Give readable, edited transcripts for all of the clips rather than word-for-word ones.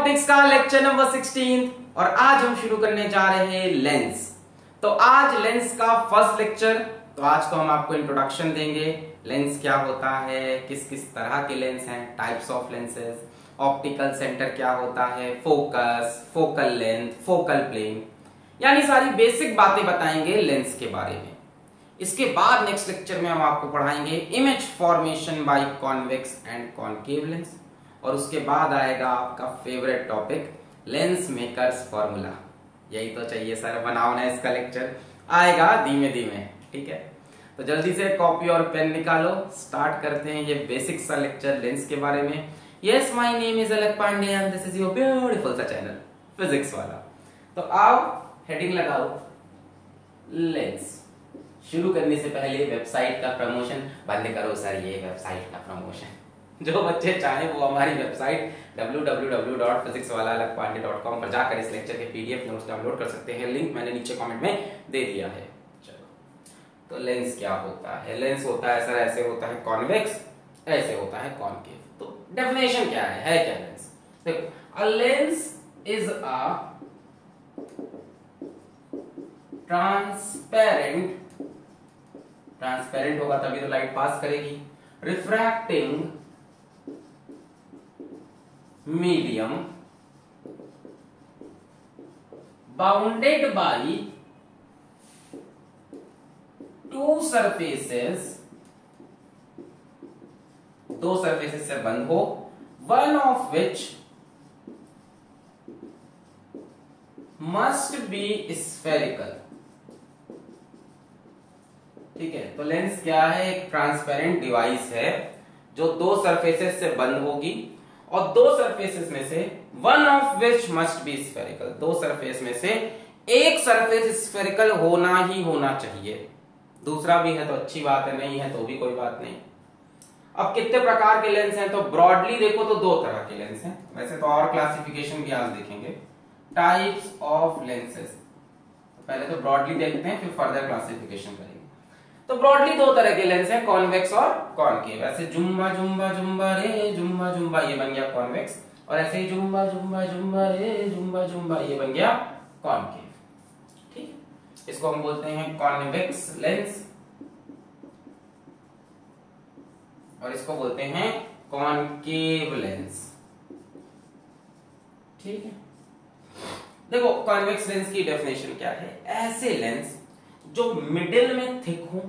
Optics का lecture number 16 और आज हम शुरू करने जा रहे हैं लेंस। तो आज लेंस का फर्स्ट लेक्चर। तो आज तो हम आपको इंट्रोडक्शन देंगे, लेंस क्या होता है, किस किस तरह के लेंस हैं, types of lenses, optical centre क्या होता है, focus, focal length, focal plane, यानी सारी बेसिक बातें बताएंगे लेंस के बारे में। इसके बाद नेक्स्ट लेक्चर में हम आपको पढ़ाएंगे image formation by convex and concave lens, और उसके बाद आएगा आपका favourite topic lens makers formula. यही तो चाहिए सर, बनाओ ना इसका लेक्चर, आएगा धीमे धीमे, ठीक है। तो जल्दी से कॉपी और पेन निकालो, स्टार्ट करते हैं ये बेसिक सा लेक्चर लेंस के बारे में। Yes, my name is Alakh Pandey and this is your beautiful सा चैनल फिजिक्स वाला। तो आओ हेडिंग लगाओ लेंस। शुरू करने से पहले वेबसाइट का प्रमोशन बंद करो सर, ये वेबसाइट का प्रमोशन। जो बच्चे चाहे वो हमारी वेबसाइट www.physicswala.com पर जाकर इस लेक्चर के पीडीएफ नोट्स डाउनलोड कर सकते हैं। लिंक मैंने नीचे कमेंट में दे दिया है। चलो, तो लेंस क्या होता है? लेंस होता है सर, ऐसे होता है कॉन्वेक्स, ऐसे होता है कॉनकेव। तो डेफिनेशन क्या है क्या लेंस? देखो, a lens is a transparent होगा तभी तो लाइट पास करेगी, refracting medium bounded by two surfaces, दो सरफेसेस से बंद हो, one of which must be spherical. ठीक है, तो लेंस क्या है? एक ट्रांसपेरेंट डिवाइस है जो दो सरफेसेस से बंद होगी और दो सरफेसेस में से one of which must be spherical. दो सरफेस में से एक सरफेस स्फेरिकल होना ही होना चाहिए, दूसरा भी है तो अच्छी बात है, नहीं है तो भी कोई बात नहीं। अब कितने प्रकार के लेंस हैं? तो ब्रॉडली देखो तो दो तरह के लेंस हैं, वैसे तो और क्लासिफिकेशन भी आज देखेंगे। टाइप्स ऑफ लेंसेस, पहले तो ब्रॉडली देखते हैं फिर फर्दर क्लासिफिकेशन करेंगे। तो ब्रॉडली दो तरह के लेंस हैं, कॉन्वेक्स और कॉनकेव। ऐसे जुम्बा जुम्बा जुम्बा रे जुम्बा जुम्बा, ये बन गया कॉन्वेक्स, और ऐसे ही जुम्बा जुम्बा जुम्बा रे जुम्बा जुम्बा, ये बन गया कॉनकेव। ठीक है, इसको हम बोलते हैं कॉन्वेक्स लेंस और इसको बोलते हैं कॉनकेव लेंस। ठीक है, देखो कॉन्वेक्स लेंस की डेफिनेशन क्या है? ऐसे लेंस जो मिडिल में थिक हो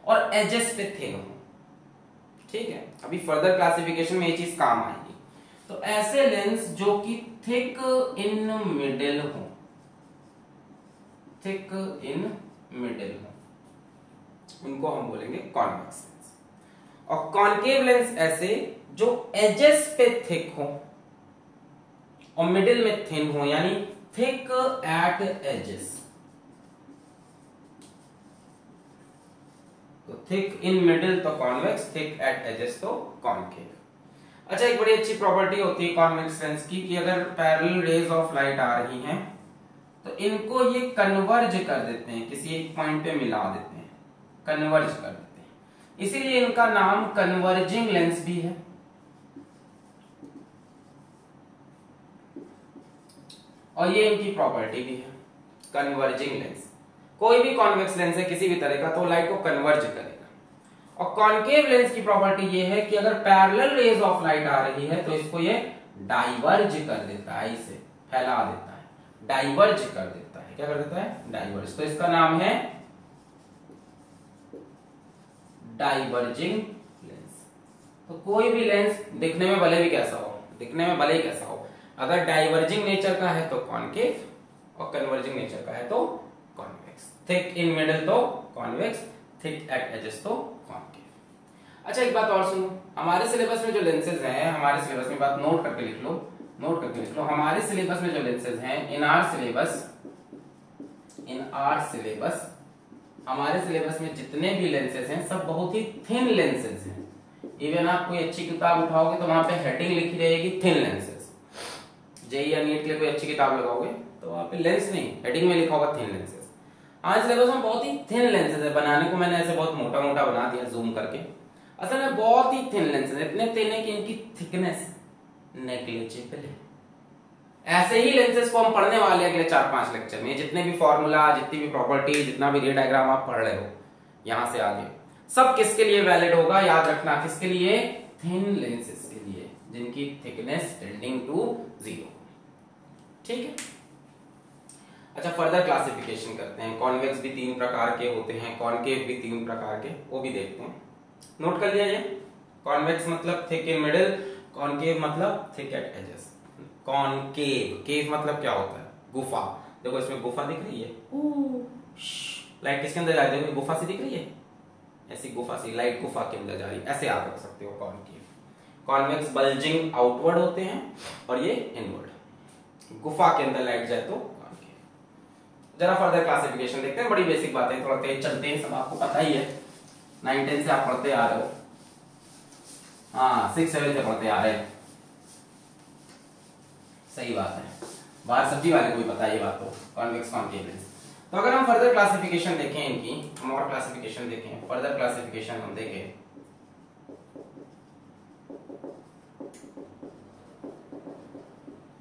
और एजेस पे थिन हो। ठीक है, अभी फर्दर क्लासिफिकेशन में ये चीज काम आएगी। तो ऐसे लेंस जो कि थिक इन मिडिल हो, थिक इन मिडिल हो, उनको हम बोलेंगे कॉन्वेक्स लेंस। और कॉनकेव लेंस ऐसे जो एजेस पे थिक हो और मिडिल में थिन हो, यानी थिक एट एजेस। तो थिक इन मिडिल तो कॉन्वेक्स, थिक एट एजेस तो कॉनकेव। अच्छा, एक बड़ी अच्छी प्रॉपर्टी होती है कॉन्वेक्स लेंस की कि अगर पैरेलल रेज ऑफ लाइट आ रही हैं तो इनको ये कन्वर्ज कर देते हैं, किसी एक पॉइंट पे मिला देते हैं, कन्वर्ज कर देते हैं, इसीलिए इनका नाम कन्वर्जिंग लेंस भी है। और ये इनकी प्रॉपर्टी भी है, कन्वर्जिंग लेंस। कोई भी कॉन्वेक्स लेंस है किसी भी तरह का तो लाइट को कन्वर्ज करेगा। और कॉनकेव लेंस की प्रॉपर्टी ये है कि अगर पैरेलल रेज ऑफ लाइट आ रही है तो इसको ये डाइवर्ज कर देता है, इसे फैला देता है, डाइवर्ज कर देता है। क्या कर देता है? डाइवर्ज। तो इसका नाम है डाइवर्जिंग लेंस। तो कोई भी लेंस दिखने में भले ही कैसा हो, अगर डाइवर्जिंग नेचर का है तो कॉनकेव और कन्वर्जिंग नेचर का है तो कॉन्वेक्स। थिक इन मिडिल तो कॉन्वेक्स, थिक एट एजेस तो कॉनकेव। अच्छा, एक बात और सुनो, हमारे सिलेबस में जो लेंसेज हैं, हमारे सिलेबस में बात नोट करके लिख लो, हमारे सिलेबस में जो लेंसेज हैं, इन आर सिलेबस हमारे सिलेबस में जितने भी लेंसेज हैं सब बहुत ही थिन लेंसेज हैं। इवन आप कोई अच्छी किताब उठाओगे तो वहां पे हेडिंग लिखी रहेगी थिन लेंसेज। जेईई या नीट के लिए कोई अच्छी किताब लगाओगे तो वहां पे लेंस नहीं, हेडिंग में लिखा होगा थिन लेंसेज। आज सिलेबस में बहुत ही थिन लेंसेज है, बनाने को मैंने ऐसे बहुत मोटा मोटा बना दिया जूम करके, असल में बहुत ही थिन लेंसेज, इतने थिन है कि इनकी थिकनेस नेग्लिजिबल है। ऐसे ही लेंसेज को हम पढ़ने वाले हैं अगले 4-5 लेक्चर में। जितने भी फॉर्मूला, जितनी भी प्रॉपर्टी, जितना भी रे डायग्राम आप पढ़ रहे हो यहां से आगे, सब किसके लिए वैलिड होगा, याद रखना, किसके लिए, थिन लेंसेज के लिए जिनकी थिकनेस टेंडिंग टू 0। ठीक है। अच्छा, फर्दर क्लासिफिकेशन करते हैं। कॉन्वेक्स भी 3 प्रकार के होते हैं, कॉनकेव भी 3 प्रकार के, वो भी देखते हैं। नोट कर लिया ये। कॉन्वेक्स मतलब थिक इन मिडिल, कॉनकेव मतलब थिक एट एजेस। कॉनकेव, केव मतलब क्या होता है, गुफा। देखो इसमें गुफा दिख रही है, लाइट किसके अंदर जा रही है, गुफा से दिख रही है, ऐसी गुफा से, लाइट गुफा के अंदर जा रही है, ऐसे आप रख सकते हो कॉनकेव। कॉन्वेक्स बल्जिंग आउटवर्ड होते हैं और ये इनवर्ड, गुफा के अंदर लाइट जाए तो कॉनकेव। जरा फर्दर क्लासिफिकेशन देखते हैं, बड़ी बेसिक बातें, थोड़ा तेज चलते हैं, सब आपको पता ही है, 9-10 से आप पढ़ते आ रहे हो, हाँ 6-7 से पढ़ते आ रहे हैं, सही बात है, बाहर सब्जी वाले को भी पता है ये बात। तो कॉन्वेक्स कॉनकेव लेंस, तो अगर हम फर्दर क्लासिफिकेशन देखें इनकी, हम और क्लासिफिकेशन देखें, फर्दर क्लासिफिकेशन हम देखें,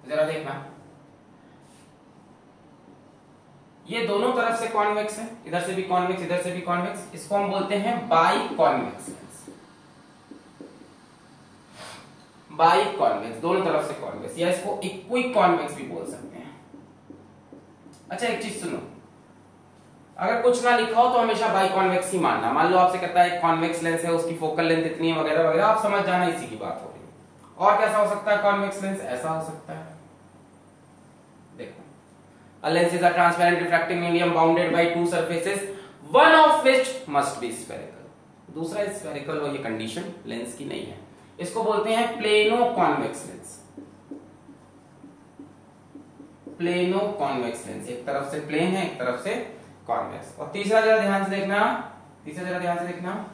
जरा देखना, ये दोनों तरफ से कॉन्वेक्स है, इधर से भी कॉन्वेक्स, इधर से भी कॉन्वेक्स, इसको हम बोलते हैं by convex lens. By convex, दोनों तरफ से कॉन्वेक्स, या इसको इक्वी कॉन्वेक्स भी बोल सकते हैं। अच्छा एक चीज सुनो, अगर कुछ ना लिखा हो तो हमेशा बाई कॉन्वेक्स ही मानना। मान लो आपसे कहता है कॉन्वेक्स लेंस है, उसकी फोकल लेंथ इतनी है वगैरह वगैरह, आप समझ जाना इसी की बात हो रही है। और कैसा हो सकता है कॉन्वेक्स लेंस, ऐसा हो सकता है, देखो, a lens is a transparent refracting medium bounded by 2 surfaces, one of which must be spherical। दूसरा spherical हो, ये कंडीशन लेंस की नहीं है, इसको बोलते हैं plano convex lens. Plano convex lens, एक तरफ से प्लेन है, एक तरफ से कॉन्वेक्स। और तीसरा जरा ध्यान से देखना, तीसरा जरा ध्यान से देखना,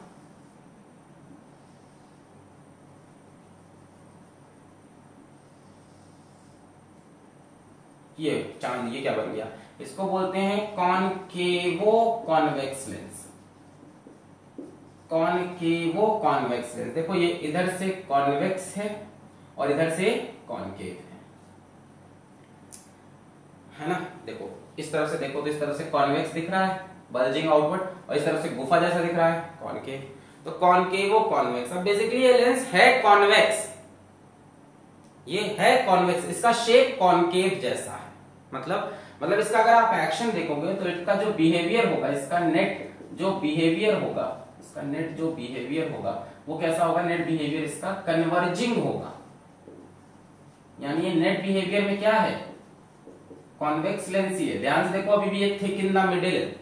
ये चांद, ये क्या बन गया, इसको बोलते हैं कॉनकेवो कॉन्वेक्स लेंस। कॉनकेवो कॉन्वेक्स लेंस, देखो ये इधर से कॉन्वेक्स है और इधर से कॉनकेव है ना। देखो इस तरफ से देखो तो इस तरफ से कॉन्वेक्स दिख रहा है, बल्जिंग आउटवर्ड, और इस तरफ से गुफा जैसा दिख रहा है, कॉनकेव। तो कॉनकेवो कॉन्वेक्स, अब बेसिकली ये लेंस है कॉन्वेक्स, ये है कॉन्वेक्स, इसका शेप कॉनकेव जैसा है। मतलब इसका अगर आप एक्शन देखोगे तो इसका जो बिहेवियर होगा, इसका नेट जो बिहेवियर होगा, इसका नेट जो बिहेवियर होगा वो कैसा होगा, नेट बिहेवियर इसका कन्वर्जिंग होगा। यानी ये नेट बिहेवियर में क्या है, कॉन्वेक्स लेंस ही है। ध्यान से देखो, अभी भी ये थिक इन द मिडिल है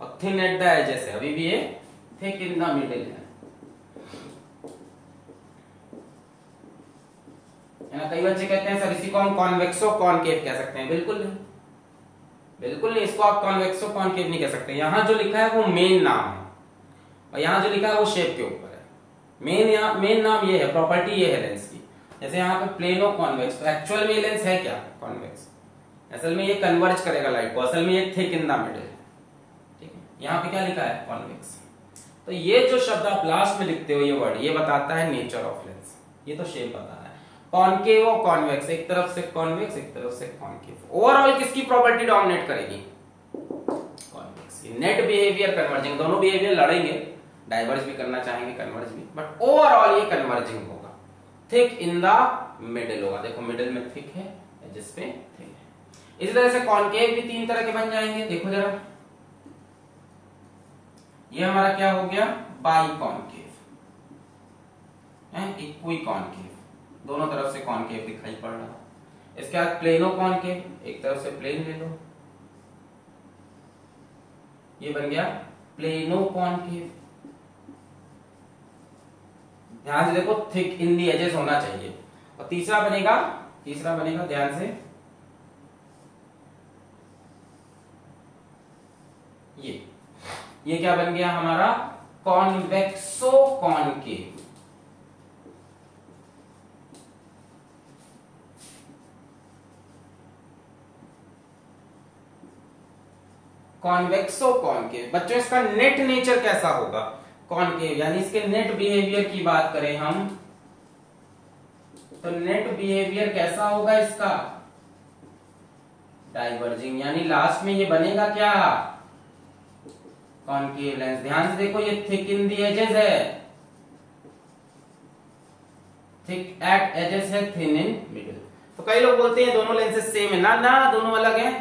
और थिन एट द एजेस है, अभी भी ये थिक इन द मिडिल है ना। कई बच्चे कहते हैं सर इसी को हम कॉन्वेक्सो कॉनकेव कह सकते हैं, बिल्कुल नहीं, बिल्कुल नहीं, इसको आप कॉन्वेक्सो कॉनकेव नहीं कह सकते। यहां जो लिखा है वो मेन नाम है और यहां जो लिखा है वो शेप के ऊपर है। मेन नाम ये है, प्रॉपर्टी ये है लेंस की। जैसे यहाँ पे प्लेनो कॉन्वेक्स, तो एक्चुअल में ये लेंस है क्या, कॉन्वेक्स। असल में ये कन्वर्ज करेगा लाइट को, असल में ये थिक इन द मिडिल, ठीक है। यहाँ पे क्या लिखा है, कॉन्वेक्स। तो ये जो शब्द आप लास्ट में लिखते हो, ये वर्ड, ये बताता है नेचर ऑफ लेंस, ये तो शेप बता रहा है। कॉनकेव और कॉन्वेक्स, एक तरफ से कॉन्वेक्स, एक तरफ से कॉनकेव। ओवरऑल किसकी प्रॉपर्टी डोमिनेट करेगी, कॉन्वेक्स की। नेट बिहेवियर कन्वर्जिंग, दोनों बिहेवियर लड़ेंगे, डाइवर्ज भी करना चाहेंगे, कन्वर्ज भी, बट ओवरऑल ये कन्वर्जिंग होगा, थिक इन द मिडिल होगा। देखो मिडिल में थिक है, एजेस पे थिक है। इसी तरह से कॉनकेव भी 3 तरह के बन जाएंगे। देखो जरा, ये हमारा क्या हो गया, बाई कॉनकेव, इक्वी कॉनकेव, दोनों तरफ से कॉनकेव दिखाई पड़ रहा है। इसके बाद प्लेनो कॉनकेव, एक तरफ से प्लेन ले लो, ये बन गया प्लेनो कॉनकेव। ध्यान से देखो, थिक इन दी एजेस होना चाहिए। और तीसरा बनेगा ध्यान से, ये क्या बन गया हमारा, कॉन्वेक्सो कॉनकेव। कॉन्वेक्सो कॉनकेव। बच्चों इसका नेट नेचर कैसा होगा, कॉनकेव, यानी इसके नेट बिहेवियर की बात करें हम तो नेट बिहेवियर कैसा होगा इसका, डाइवर्जिंग, यानी लास्ट में ये बनेगा क्या, कॉनकेव लेंस। ध्यान से देखो, ये थिक इन दी एजेस है, थिक एट एजेस है, थिन इन मिडिल। तो कई लोग बोलते हैं दोनों लेंसेज सेम है, ना ना, दोनों अलग हैं।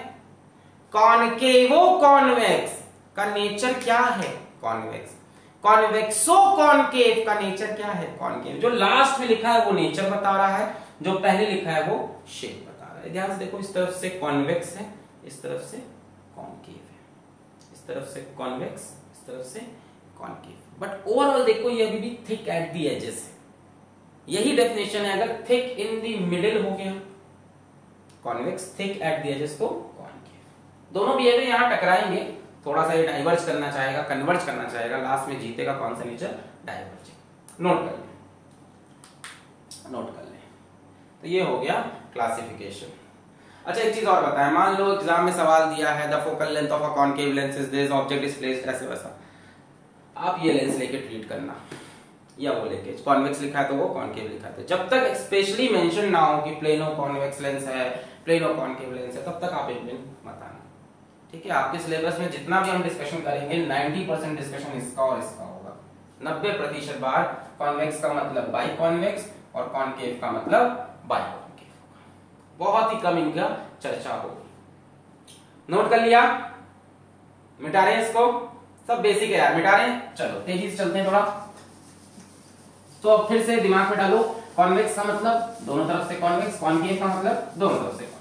कॉनकेवो कॉन्वेक्स का नेचर क्या है, कॉन्वेक्स। कॉन्वेक्सो कॉनकेव का नेचर क्या है, कॉनकेव। जो लास्ट में लिखा है वो नेचर बता रहा है, जो पहले लिखा है वो शेप बता रहा है। ध्यान से देखो, इस तरफ से कॉन्वेक्स है, इस तरफ से कॉनकेव है, इस तरफ से कॉन्वेक्स, इस तरफ से कॉनकेव। बट ओवरऑल देखो, ये अभी भी थिक एट दी एजेस है। यही डेफिनेशन है, अगर थिक इन दी मिडिल हो गया convex, thick at the edges तो कॉनकेव। दोनों बिहेवियर यहां टकराएंगे, थोड़ा सा ये डाइवर्ज करना चाहेगा, कन्वर्ज करना चाहेगा, लास्ट में जीतेगा कौन सा नेचर, डाइवर्जिंग। नोट कर ले, नोट कर ले। तो ये हो गया क्लासिफिकेशन। अच्छा, एक चीज और बताएं, मान लो एग्जाम में सवाल दिया है the focal length of a concave lens is this, object is placed ऐसे वैसा, आप ये लेंस लेके ट्रीट करना, या वो लेके कॉन्वेक्स लिखा है तो वो कॉनकेव लिखा है, तो जब तक स्पेशली मेंशन ना हो कि प्लेनो कॉन्वेक्स लेंस है, प्लेनो कॉनकेव लेंस है, तब तक आप इनमें मत आना। ठीक है, आपके सिलेबस में जितना भी हम डिस्कशन करेंगे 90% डिस्कशन इसका और इसका होगा। 90% बार कॉन्वेक्स का मतलब बाई कॉन्वेक्स और कॉनकेव का मतलब बाई कॉनकेव होगा। बहुत ही कम इनका चर्चा होगी। नोट कर लिया, मिटा रहे हैं इसको, सब बेसिक है यार, मिटा रहे हैं। चलो तेजी से चलते हैं थोड़ा। तो अब फिर से दिमाग में डालो, कॉन्वेक्स का मतलब दोनों तरफ से कॉन्वेक्स, कॉनकेव का मतलब दोनों तरफ से कॉनकेव,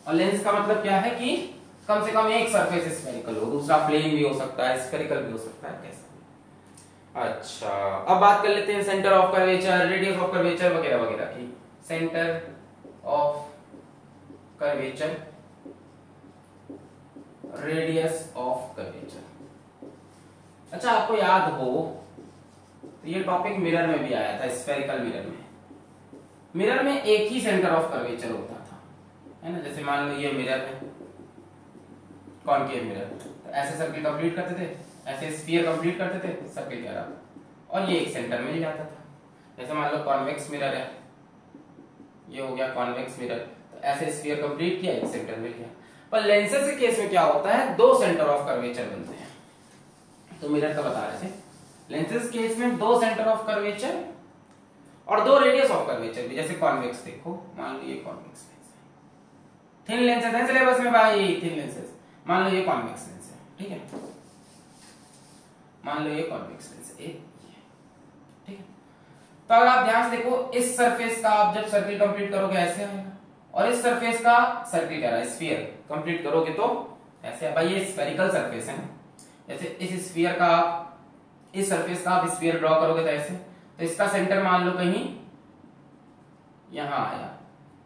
और लेंस का मतलब क्या है कि कम से कम एक सरफेस स्फेरिकल हो, दूसरा प्लेन भी हो सकता है, स्फेरिकल भी हो सकता है, कैसा भी। अच्छा, अब बात कर लेते हैं centre of curvature, radius of curvature वगैरह वगैरह की। Centre of curvature, radius of curvature. अच्छा, आपको याद हो तो ये टॉपिक मिरर में भी आया था, स्फेरिकल मिरर में। मिरर में एक ही सेंटर ऑफ कर्वेचर होता था, है ना। जैसे मान लो ये मिरर है, कॉनकेव मिरर, तो ऐसे सर्किल कंप्लीट करते थे, ऐसे स्फीयर कंप्लीट करते थे, सर्किल कह रहा, और ये एक सेंटर मिल जाता था। जैसे मान लो कॉन्वेक्स मिरर है, ये हो गया कॉन्वेक्स मिरर, तो ऐसे स्फीयर कंप्लीट किया, एक सेंटर मिल गया। पर लेंसेज के केस में क्या होता है, दो सेंटर ऑफ कर्वेचर बनते हैं। तो मिरर का बता रहे थे, लेंसेज केस में दो सेंटर ऑफ कर्वेचर और दो रेडियस ऑफ कर्वेचर भी। जैसे कॉन्वेक्स देखो, मान लो ये कॉन्वेक्स लेंस है, थिन लेंसेज है सिलेबस में भाई, थिन लेंसेज। मान लो ये कॉन्वेक्स लेंस है, ठीक है, मान लो ये कॉन्वेक्स लेंस है, ठीक है। तो अगर आप ध्यान से देखो, इस सरफेस का आप जब सर्किल कंप्लीट करोगे ऐसे आएगा, और इस सरफेस का सर्किल कह रहा है स्फीयर कंप्लीट करोगे तो ऐसे। भाई ये स्फेरिकल सरफेस है, जैसे इस स्फीयर का आप, इस सरफेस का आप स्फीयर ड्रॉ करोगे तो ऐसे, तो इसका सेंटर मान लो कहीं यहां आया,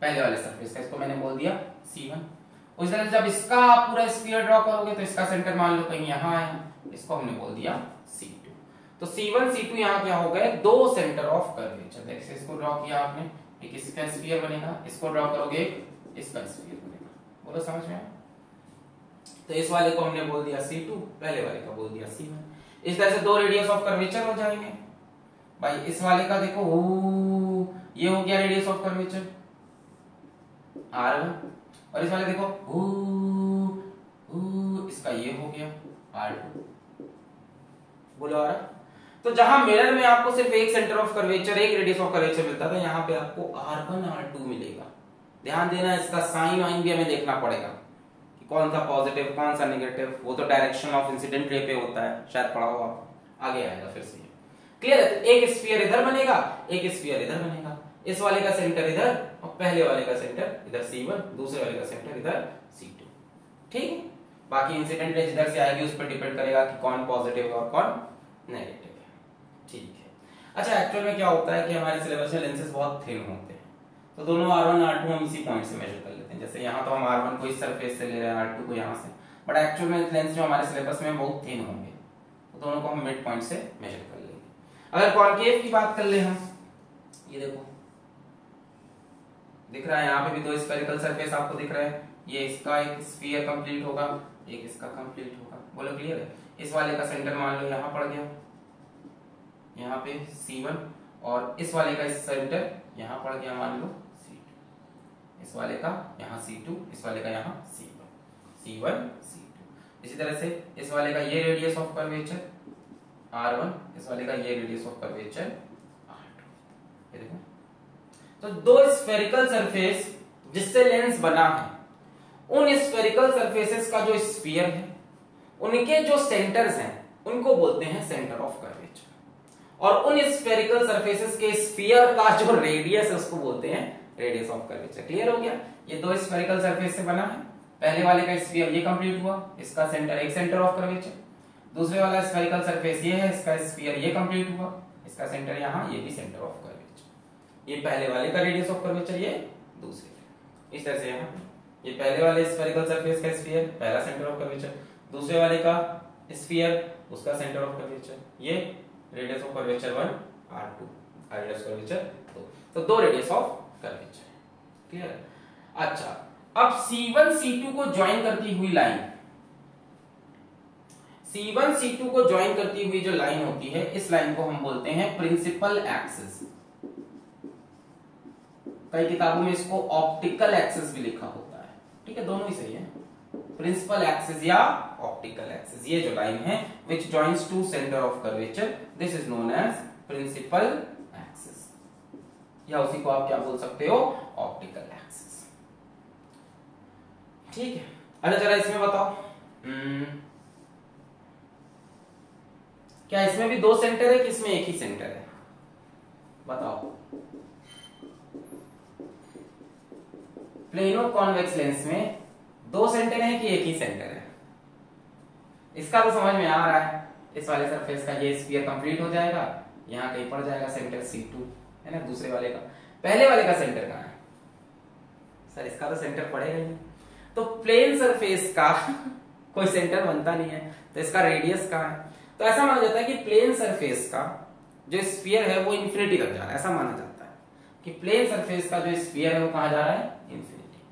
पहले वाले सरफेस का, इसको मैंने बोल दिया C1। उस तरह से जब इसका आप पूरा स्फीयर ड्रॉ करोगे तो इसका सेंटर मान लो कहीं यहां आया, इसको हमने बोल दिया C2। तो C1 C2 यहां क्या हो गए, दो सेंटर ऑफ कर्वेचर। देखिए इसको ड्रॉ किया आपने, एक इसका स्फीयर बनेगा, इसको ड्रॉ करोगे इसका स्फीयर बनेगा। बोलो समझ में आया? तो इस वाले को हमने बोल दिया C2, पहले वाले का बोल दिया C1। इस तरह से दो रेडियस ऑफ कर्वेचर हो जाएंगे। भाई इस वाले का देखो, ये हो गया रेडियस ऑफ कर्वेचर R1, और इस वाले देखो इसका ये हो गया R2। बोलो आ रहा? तो जहां मिरर में आपको सिर्फ एक सेंटर ऑफ कर्वेचर, एक रेडियस ऑफ कर्वेचर मिलता था, यहाँ पे आपको R1 R2 मिलेगा। ध्यान देना, इसका साइन वाइन भी हमें देखना पड़ेगा कि कौन सा पॉजिटिव कौन सा नेगेटिव, वो तो डायरेक्शन ऑफ इंसिडेंट रे पे होता है, शायद पढ़ा हो आप, आगे आएगा फिर से। क्लियर है? तो एक स्फीयर इधर बनेगा, एक स्फीयर इधर बनेगा, इस वाले का सेंटर इधर और पहले वाले का सेंटर इधर C1, दूसरे वाले का सेंटर इधर C2। ठीक है, बाकी इंसिडेंट रे जिधर से आएगी उस पर डिपेंड करेगा कि कौन पॉजिटिव है और कौन नेगेटिव है। ठीक है। अच्छा, एक्चुअल में क्या होता है कि हमारे सिलेबस में लेंसेज बहुत थिन होते हैं, तो दोनों R1 R2 हम इसी पॉइंट से मेजर कर लेते हैं। जैसे यहाँ तो हम R1 को इस सरफेस से ले रहे हैं, R2 को यहाँ से, बट एक्चुअल में लेंस जो हमारे सिलेबस में बहुत थिन होंगे, तो दोनों को हम मिड पॉइंट से मेजर कर लेंगे। अगर कॉनकेव की बात कर ले हम, ये देखो दिख रहा है, यहाँ पे भी दो स्फेरिकल सरफेस आपको दिख रहा है, ये इसका एक स्फीयर कंप्लीट होगा, एक इसका कंप्लीट होगा। बोलो क्लियर है? इस वाले का सेंटर मान लो यहाँ पड़ गया, यहाँ पे C1, और इस वाले का सेंटर यहाँ पड़ गया मान लो C2, इस वाले का यहाँ C2, इस वाले का यहाँ C1, C2। इसी तरह से इस वाले का ये रेडियस ऑफ कर्वेचर R1, इस वाले का ये रेडियस ऑफ कर्वेचर R2। ये देखो, तो दो स्फेरिकल सरफेस जिससे लेंस बना है, उन स्फेरिकल सरफेसेस का जो स्फीयर है, उनके जो सेंटर्स हैं उनको बोलते हैं सेंटर ऑफ कर्वेचर, और उन स्फेरिकल सरफेसेस के स्फीयर का जो रेडियस है उसको बोलते हैं रेडियस ऑफ कर्वेचर। क्लियर हो गया? ये दो स्फेरिकल सरफेस से बना है, पहले वाले का स्फीयर ये कंप्लीट हुआ, इसका सेंटर एक सेंटर ऑफ कर्वेचर, दूसरे वाला स्फेरिकल सरफेस ये है, इसका स्फीयर ये कंप्लीट हुआ, इसका सेंटर यहाँ, ये भी सेंटर ऑफ कर्वेचर। ये पहले वाले का रेडियस ऑफ कर्वेचर, ये दूसरे। इस तरह से यहाँ ये पहले वाले स्फेरिकल सरफेस का स्फीयर पहला सेंटर ऑफ कर्वेचर, दूसरे वाले का स्फीयर उसका सेंटर ऑफ कर्वेचर, ये radius of curvature 1 R2, radius curvature 2, तो दो रेडियस ऑफ कर्वेचर। क्लियर है? अच्छा, अब C1 C2 को ज्वाइन करती हुई लाइन, C1 C2 को ज्वाइन करती हुई जो लाइन होती है, इस लाइन को हम बोलते हैं प्रिंसिपल एक्सिस। कई किताबों में इसको ऑप्टिकल एक्सिस भी लिखा होता है, ठीक है, दोनों ही सही है, प्रिंसिपल एक्सिस या ऑप्टिकल एक्सिस। ये जो लाइन है which joins to center of curvature, this is known as principal axis, या उसी को आप क्या बोल सकते हो, ऑप्टिकल एक्सिस। ठीक है, अच्छा जरा इसमें बताओ, क्या इसमें भी दो सेंटर है कि इसमें एक ही सेंटर है? बताओ। प्लेनो कॉन्वेक्स लेंस में दो सेंटर है कि एक ही सेंटर है? इसका तो समझ में आ रहा है, इस वाले सरफेस का ये स्फीयर कंप्लीट हो जाएगा, यहाँ कहीं पड़ जाएगा सेंटर C2, है ना, दूसरे वाले का। पहले वाले का सेंटर कहाँ है? सर इसका तो सेंटर पड़ेगा ही नहीं, तो प्लेन सरफेस का कोई सेंटर बनता नहीं है, तो इसका रेडियस कहाँ है? तो ऐसा माना जाता है कि प्लेन सरफेस का जो स्फीयर है वो इंफिनिटी तक जा रहा है, ऐसा माना जाता है कि प्लेन सरफेस का जो स्फीयर है वो कहाँ जा रहा है, इंफिनिटी,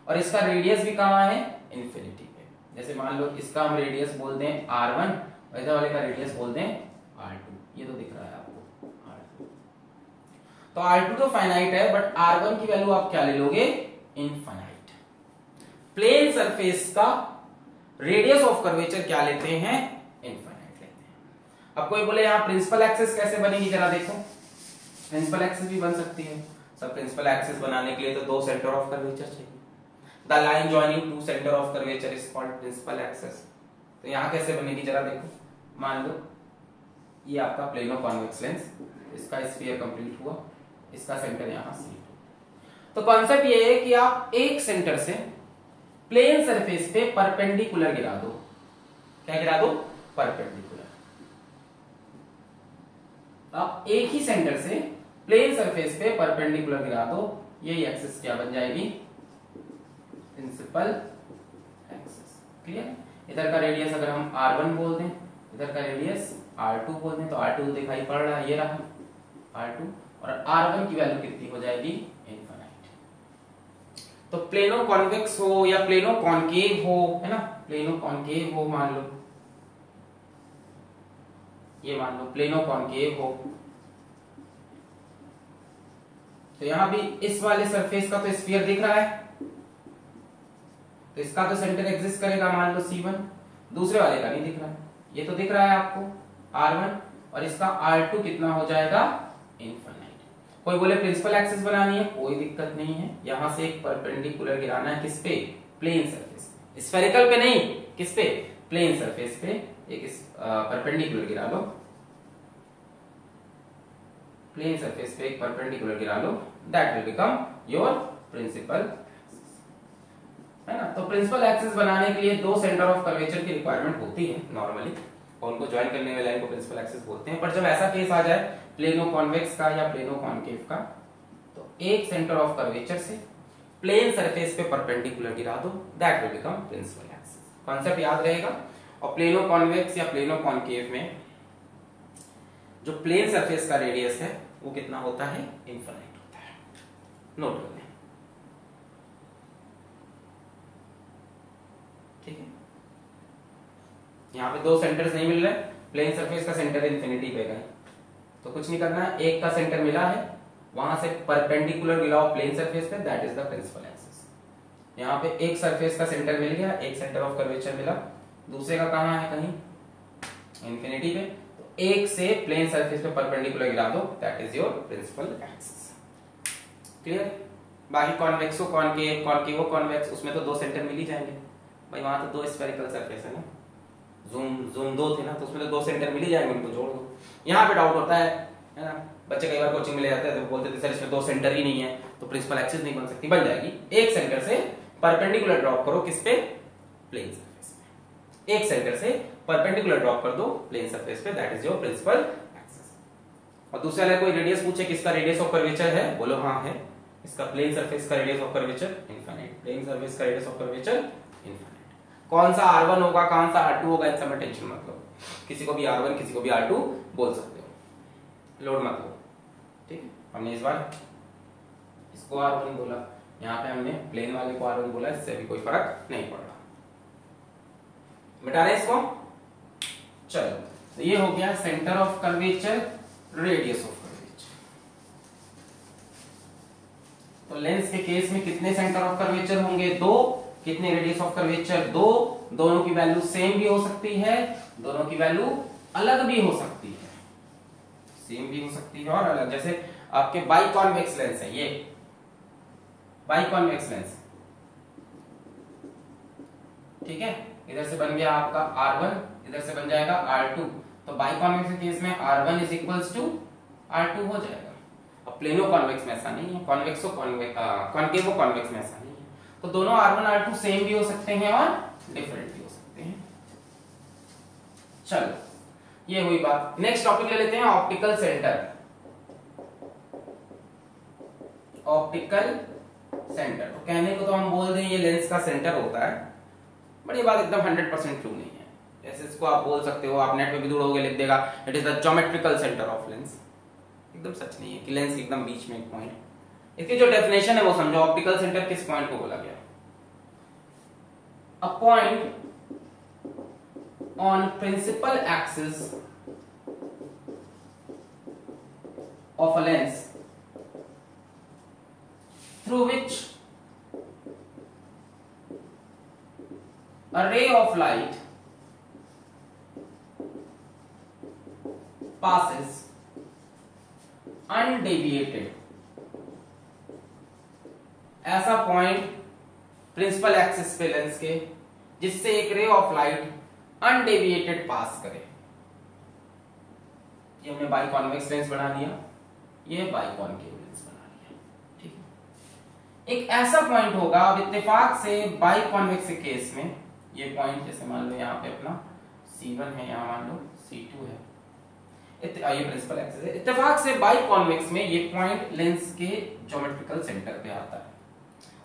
और इसका रेडियस भी कहाँ है, इंफिनिटी पे। जैसे मान लो इसका हम रेडियस बोलते हैं R1 और इधर वाले का रेडियस बोलते हैं R2, ये तो दिख रहा है आपको R2। तो R2 तो फाइनाइट है, बट R1 की वैल्यू आप क्या ले लोगे, इनफाइनाइट। प्लेन सरफेस का रेडियस ऑफ कर्वेचर क्या लेते हैं, इनफाइनाइट लेते हैं। अब कोई बोले यहाँ प्रिंसिपल एक्सिस कैसे बनेगी, जरा देखो। प्रिंसिपल एक्सिस भी बन सकती है सब। प्रिंसिपल एक्सिस बनाने के लिए तो दो सेंटर ऑफ कर्वेचर चाहिए। The line joining two centre of curvature is called principal axis. तो यहाँ कैसे बनेगी जरा देखो। मान लो ये आपका प्लेनो कॉन्वेक्स लेंस, इसका स्फीयर कंप्लीट हुआ, इसका सेंटर यहाँ C2। तो कॉन्सेप्ट ये है कि आप एक सेंटर से प्लेन सरफेस पे परपेंडिकुलर गिरा दो। क्या गिरा दो, परपेंडिकुलर। आप एक ही सेंटर से प्लेन सरफेस पे परपेंडिकुलर गिरा दो, यही एक्सिस क्या बन जाएगी, प्रिंसिपल एक्सिस। क्लियर? इधर का रेडियस अगर हम R1 बोल दें, इधर का रेडियस R2 बोल दें, तो R2 दिखाई पड़ रहा है, ये रहा R2, और R1 की वैल्यू कितनी हो जाएगी, इनफाइनाइट। तो प्लेनो कॉन्वेक्स हो या प्लेनो कॉनकेव हो, है ना, प्लेनो कॉनकेव हो, मान लो ये, मान लो प्लेनो कॉनकेव हो, तो यहां भी इस वाले सरफेस का तो स्फीयर दिख रहा है, तो इसका तो सेंटर एग्जिस्ट करेगा, मान लो C1। दूसरे वाले का नहीं दिख रहा है, ये तो दिख रहा है आपको R1, और इसका R2 कितना हो जाएगा, इनफाइनाइट। कोई बोले प्रिंसिपल एक्सिस बनानी है, कोई दिक्कत नहीं है। यहां से एक परपेंडिकुलर गिराना है, किस पे, प्लेन सरफेस, स्फेरिकल पे नहीं, किस पे, प्लेन सरफेस पे एक परपेंडिकुलर गिरा लो, प्लेन सरफेस पे एक परपेंडिकुलर गिरा लो, that will become your principal, है ना। तो प्रिंसिपल एक्सिस बनाने के लिए दो सेंटर ऑफ कर्वेचर की रिक्वायरमेंट होती है नॉर्मली, और उनको ज्वाइन करने वाली लाइन को प्रिंसिपल एक्सिस बोलते हैं। पर जब ऐसा केस आ जाए प्लेनो कॉन्वेक्स का या प्लेनो कॉनकेव का, तो एक सेंटर ऑफ कर्वेचर से प्लेन सरफेस पे परपेंडिकुलर गिरा दो, that will become principal axis. Concept याद रहेगा। और प्लेनो कॉन्वेक्स या प्लेनो कॉनकेव में जो प्लेन सरफेस का रेडियस है वो कितना होता है, इनफाइनाइट होता है। नोट कर लें, ठीक है। यहाँ पे दो सेंटर्स नहीं मिल रहे, प्लेन सरफेस का सेंटर इन्फिनिटी पे गए, तो कुछ नहीं करना है, एक का सेंटर मिला है, वहां से परपेंडिकुलर मिलाओ प्लेन सरफेस पे, that is the principal axis. यहाँ पे एक सरफेस का सेंटर मिल गया, एक सेंटर ऑफ कर्वेचर मिला, दूसरे का कहां है, कहीं इंफिनिटी पे, तो एक से प्लेन सरफेस पे परपेंडिकुलर गिरा दो, that is your principal axis. Clear? बाकी कॉन्वेक्सो कॉनकेव, कॉनकेवो कॉन्वेक्स, उसमें तो दो सेंटर मिल ही जाएंगे भाई, वहां तो दो स्फेरिकल सरफेस है ना, जूम दो थे ना, तो उसमें तो दो सेंटर मिल ही जाएंगे, उनको जोड़ दो। यहाँ पे डाउट होता है ना, बच्चे कई बार कोचिंग में ले जाते हैं तो बोलते थे सर इसमें दो सेंटर ही नहीं है तो प्रिंसिपल एक्सिस नहीं बन सकती, बन जाएगी। एक सेंटर से परपेंडिकुलर ड्रॉप करो, किस पे, प्लेन सरफेस पे, एक सेंटर से परपेंडिकुलर ड्रॉप कर दो प्लेन सरफेस पे, that is your principal axis. और दूसरे वाले कोई रेडियस पूछे, किसका रेडियस ऑफ कर्वेचर है, बोलो हाँ है, इसका प्लेन सरफेस का radius of curvature infinite, plane surface का रेडियस ऑफ कर्वेचर इनफाइनाइट। कौन सा R1 होगा, कौन सा R2 होगा, इस समय टेंशन मत लो, किसी को भी R1 किसी को भी R2 बोल सकते हो, लोड मत लो, ठीक है। हमने इस बार इसको R1 बोला, यहाँ पे हमने प्लेन वाले को R1 बोला, इससे भी कोई फर्क नहीं पड़ रहा। मिटा रहे इसको, चलो तो ये हो गया centre of curvature, radius of curvature. तो लेंस के केस में कितने सेंटर ऑफ कर्वेचर होंगे, दो, कितने रेडियस ऑफ कर्वेचर, दो, दोनों की वैल्यू सेम भी हो सकती है, दोनों की वैल्यू अलग भी हो सकती है, सेम भी हो सकती है और अलग। जैसे आपके बाइकॉन्वेक्स लेंस है, ये बाइकॉन्वेक्स लेंस, ठीक है, इधर से बन गया आपका R1, इधर से बन जाएगा R2, तो बाइकॉन्वेक्स के केस में R1 is equals to R2 हो जाएगा। अब प्लेनो कॉन्वेक्स में ऐसा नहीं है, कॉन्वेक्सो कॉनकेवो कॉन्वेक्स में ऐसा नहीं है, तो दोनों R1 R2 सेम भी हो सकते हैं और डिफरेंट भी हो सकते हैं। चलो ये हुई बात। नेक्स्ट टॉपिक ले लेते हैं ऑप्टिकल सेंटर। ऑप्टिकल सेंटर, तो कहने को तो हम बोल दें ये लेंस का सेंटर होता है, बट ये बात एकदम 100% ट्रू नहीं है। जैसे इसको आप बोल सकते हो, आप नेट पे भी ढूंढोगे लिख देगा it is the geometrical centre of lens, एकदम सच नहीं है कि लेंस एकदम बीच में एक पॉइंट। इसकी जो डेफिनेशन है वो समझो, ऑप्टिकल सेंटर किस पॉइंट को बोला गया, a point on principal axis of a lens through which a ray of light passes undeviated। ऐसा पॉइंट प्रिंसिपल एक्सिस पे लेंस के जिससे एक रे ऑफ लाइट अनडेविएटेड पास करे। ये हमने बाइकॉन्वेक्स लेंस बना लिया, ये बाइकॉनकेव लेंस बना लिया, ठीक है। एक ऐसा पॉइंट होगा, अब इत्तेफाक से बाइकॉन्वेक्स के केस में ये पॉइंट, जैसे मान लो यहाँ पे अपना C1 है, यहाँ मान लो C2 है, ये प्रिंसिपल एक्सिस है। इत्तेफाक से बाइकॉन्वेक्स में ये पॉइंट लेंस के ज्योमेट्रिकल सेंटर पे आता है।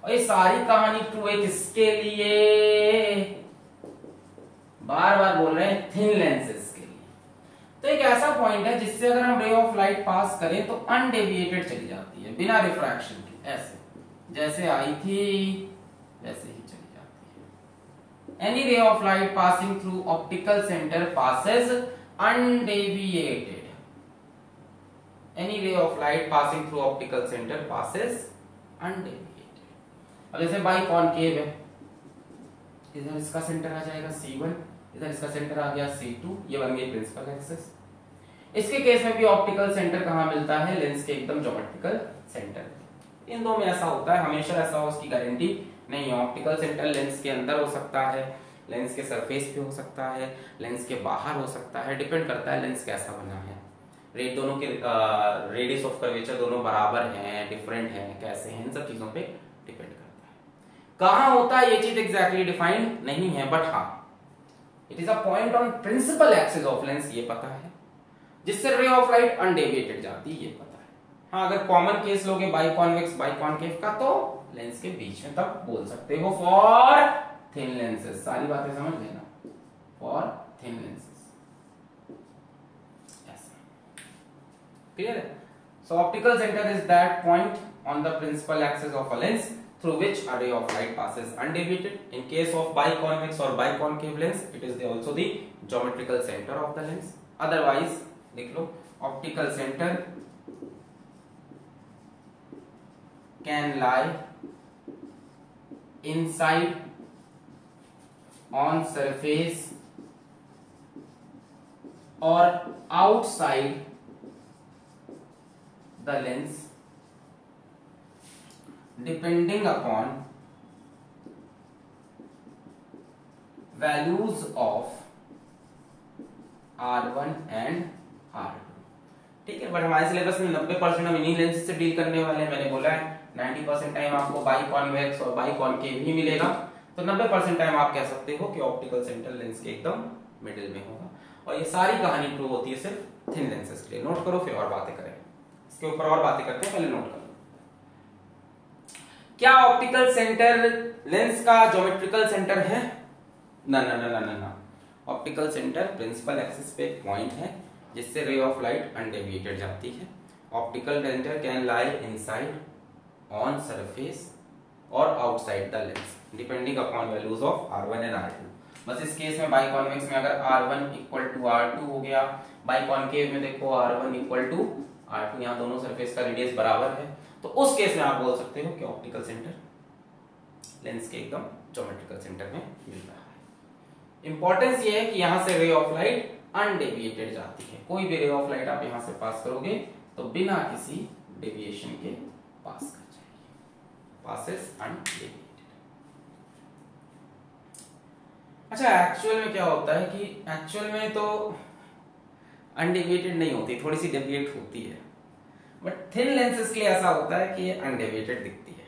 और ये सारी कहानी ट्रू है किसके लिए, बार बार बोल रहे हैं, थिन लेंसेज के लिए। तो एक ऐसा पॉइंट है जिससे अगर हम रे ऑफ लाइट पास करें तो अनडेविएटेड चली जाती है, बिना रिफ्रैक्शन के, ऐसे जैसे आई थी वैसे ही चली जाती है। Any ray of light passing through optical centre passes undeviated. Any ray of light passing through optical centre passes undeviated. अब जैसे बाइकॉनकेव है, इधर इसका सेंटर आ जाएगा C1, इधर इसका सेंटर आ गया C2, ये बन गई प्रिंसिपल एक्सिस। इसके केस में भी ऑप्टिकल सेंटर कहां मिलता है, लेंस के एकदम ज्योमेट्रिकल सेंटर। इन दो में ऐसा होता है, हमेशा ऐसा हो उसकी गारंटी नहीं है। ऑप्टिकल सेंटर लेंस के अंदर हो सकता है, लेंस के सरफेस पे हो सकता है, लेंस के बाहर हो सकता है, डिपेंड करता है लेंस कैसा बना है। दोनों के रेडियस ऑफ कर्वेचर दोनों बराबर हैं, डिफरेंट हैं, कैसे हैं, इन सब चीजों पे डिपेंड करता है। कहां होता है ये चीज एग्जैक्टली डिफाइंड नहीं है, बट हाँ it is a point on principal axis of lens, ये पता है, जिससे रे ऑफ लाइट अनडेविएटेड जाती है, ये पता है। हाँ अगर कॉमन केस लोगे बाइकॉन्वेक्स बाइकॉनकेव का, तो लेंस के बीच में तब बोल सकते हो फॉर थिन लेंसेज। सारी बातें समझ लेना, फॉर थिन लेंसेज, क्लियर है। So optical centre is that point on the principal axis of a lens through which a ray of light passes undeviated. In case of biconvex or biconcave lens, it is also the geometrical center of the lens. Otherwise, देख लो optical centre can lie inside on surface or outside the lens depending upon values of R1 and R2। ठीक है, but हमारे syllabus में 90% हम इन्हीं lens से deal करने वाले हैं। मैंने बोला है 90% टाइम आपको बाई कॉन्वेक्स और बाई कॉनकेव ही मिलेगा, तो 90% टाइम आप कह सकते हो कि ऑप्टिकल सेंटर लेंस के एकदम मिडिल में होगा। और ये सारी कहानी ट्रू होती है सिर्फ थिन लेंसेज के लिए। नोट करो, फिर और बातें करेंगे इसके ऊपर, और बातें करते हैं, पहले नोट करो। क्या ऑप्टिकल सेंटर लेंस का ज्योमेट्रिकल सेंटर है? ना ना ना ना ना ना। ऑप्टिकल सेंटर प्रिंसिपल एक्सिस पे एक पॉइंट है जिससे रे ऑफ लाइट अनडेविएटेड जाती है। Optical centre can lie inside on surface और outside the lens depending upon values of R1 and R2। बस इस केस में बाई कॉन्वेक्स में अगर R1 इक्वल टू R2 हो गया, बाई कॉनकेव में देखो R1 इक्वल टू R2, यहाँ दोनों सरफेस का रेडियस बराबर है, तो उस केस में आप बोल सकते हो कि ऑप्टिकल सेंटर लेंस के एकदम ज्योमेट्रिकल सेंटर में मिल रहा है। इंपॉर्टेंस ये है कि यहां से रे ऑफ लाइट अनडेविएटेड जाती है। कोई भी रे ऑफ लाइट आप यहां से पास करोगे तो बिना किसी डेविएशन के पास कर जाएगी, पासेस अनडेविएटेड। अच्छा, एक्चुअल में क्या होता है कि एक्चुअल में तो अनडेविएटेड नहीं होती, थोड़ी सी डेविएट होती है, बट थिन लेंसेज के लिए ऐसा होता है कि ये अनडेविएटेड दिखती है।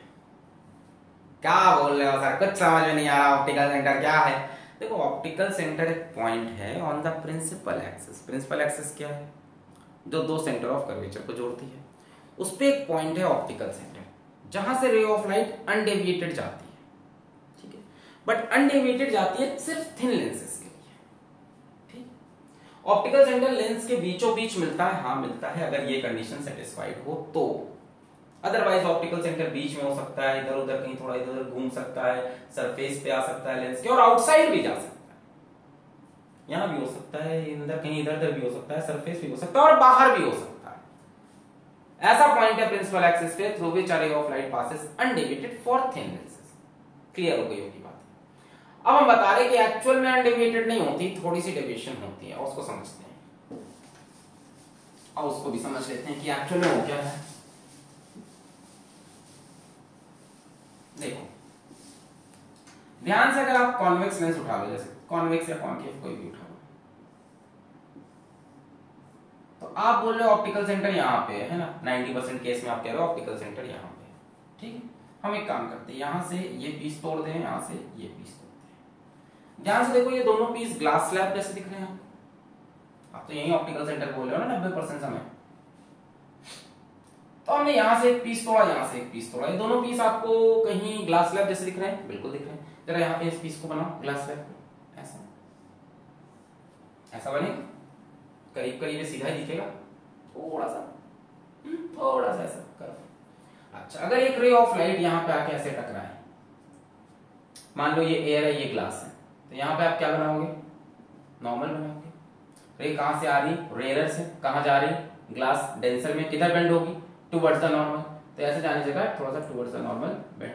क्या बोल रहे हो सर, कुछ समझ में नहीं आ रहा। ऑप्टिकल सेंटर क्या है? देखो, ऑप्टिकल सेंटर एक पॉइंट है on the principal axis. Principal axis क्या है? जो दो सेंटर ऑफ कर्वेचर को जोड़ती है, उस पे एक पॉइंट है ऑप्टिकल सेंटर, जहां से रे ऑफ लाइट अनडेविएटेड जाती है। ठीक है, बट अनडेविएटेड जाती है सिर्फ थिन लेंसेज के लिए। ठीक, ऑप्टिकल सेंटर लेंस के बीचों बीच मिलता है, हाँ मिलता है, अगर ये कंडीशन सेटिस्फाइड हो तो। अदरवाइज ऑप्टिकल सेंटर बीच में हो सकता है, इधर उधर कहीं थोड़ा इधर उधर घूम सकता है, सरफेस पे आ सकता है लेंस के, और आउटसाइड भी जा सकता है। यहां भी हो सकता है, अंदर कहीं इधर उधर भी हो सकता है, सरफेस भी हो सकता है और बाहर भी हो सकता है। ऐसा पॉइंट है प्रिंसिपल एक्सिस पे through which ray of light passes undeviated for thin lenses. Clear हो गई होगी बात। अब हम बता रहे कि एक्चुअल में अनडेविएटेड नहीं होती, थोड़ी सी डेविएशन होती है, उसको समझते हैं। और उसको भी समझ लेते हैं कि एक्चुअल में वो क्या है। देखो ध्यान से, अगर आप कॉन्वेक्स लेंस उठा लो, जैसे कॉन्वेक्स या कॉनकेव कोई भी उठा लो, तो आप बोल रहे हो ऑप्टिकल सेंटर यहां पे है ना। 90% केस में आप कह रहे हो ऑप्टिकल सेंटर यहां पे है। ठीक है, हम एक काम करते हैं, यहां से ये पीस तोड़ दें, यहां से ये पीस तोड़ दें। ध्यान से देखो, ये दोनों पीस ग्लास स्लैब जैसे दिख रहे हैं आप तो यही ऑप्टिकल सेंटर बोल रहे हो ना 90% समय। तो हमने यहां से एक पीस तोड़ा, यहां से एक पीस तोड़ा, ये दोनों पीस आपको कहीं ग्लास स्लैब जैसे दिख रहे हैं? बिल्कुल दिख रहे हैं। जरा यहां पे इस पीस को बनाओ ग्लास स्लैब को, ऐसा ऐसा बनेगा, करीब करीब सीधा ही दिखेगा, थोड़ा सा ऐसा कर्व। अच्छा, अगर एक रे ऑफ लाइट यहां पे आके ऐसे टकराए, मान लो ये एयर है, ये ग्लास है, तो यहां पे आप क्या बनाओगे? नॉर्मल बनाओगे। रे कहां से आ रही? रेयर से। कहां जा रही? ग्लास डेंसर में। किधर बेंड होगी? Towards the normal. तो ऐसे जाने जगह थोड़ा सा टुवर्ड्स द नॉर्मल बेंड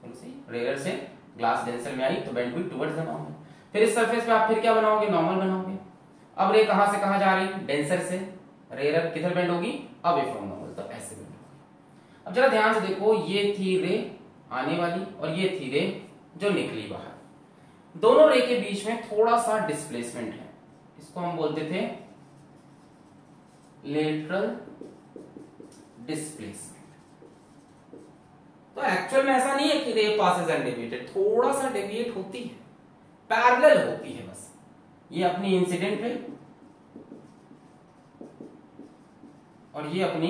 होगी। रेयर से ग्लास डेंसर में आई तो बेंड हुई टुवर्ड्स द नॉर्मल। फिर इस सरफेस पे आप फिर क्या बनाओगे? नॉर्मल बनाओगे। अब रे कहां से कहां जा रही? डेंसर से। रेयर किधर बेंड होगी? अवे फ्रॉम नॉर्मल, तो ऐसे बेंड होगी। अब जरा ध्यान से देखो, ये थी रे आने वाली और ये थी रे जो निकली बाहर। दोनों रे के बीच में थोड़ा सा डिस्प्लेसमेंट है, इसको हम बोलते थे लेटरल डिस्प्लेसमेंट। तो एक्चुअल में ऐसा नहीं है कि रे पासेस अनडेविएटेड, थोड़ा सा डेविएट होती है, पैरेलल होती है बस। ये अपनी इंसिडेंट रे और ये अपनी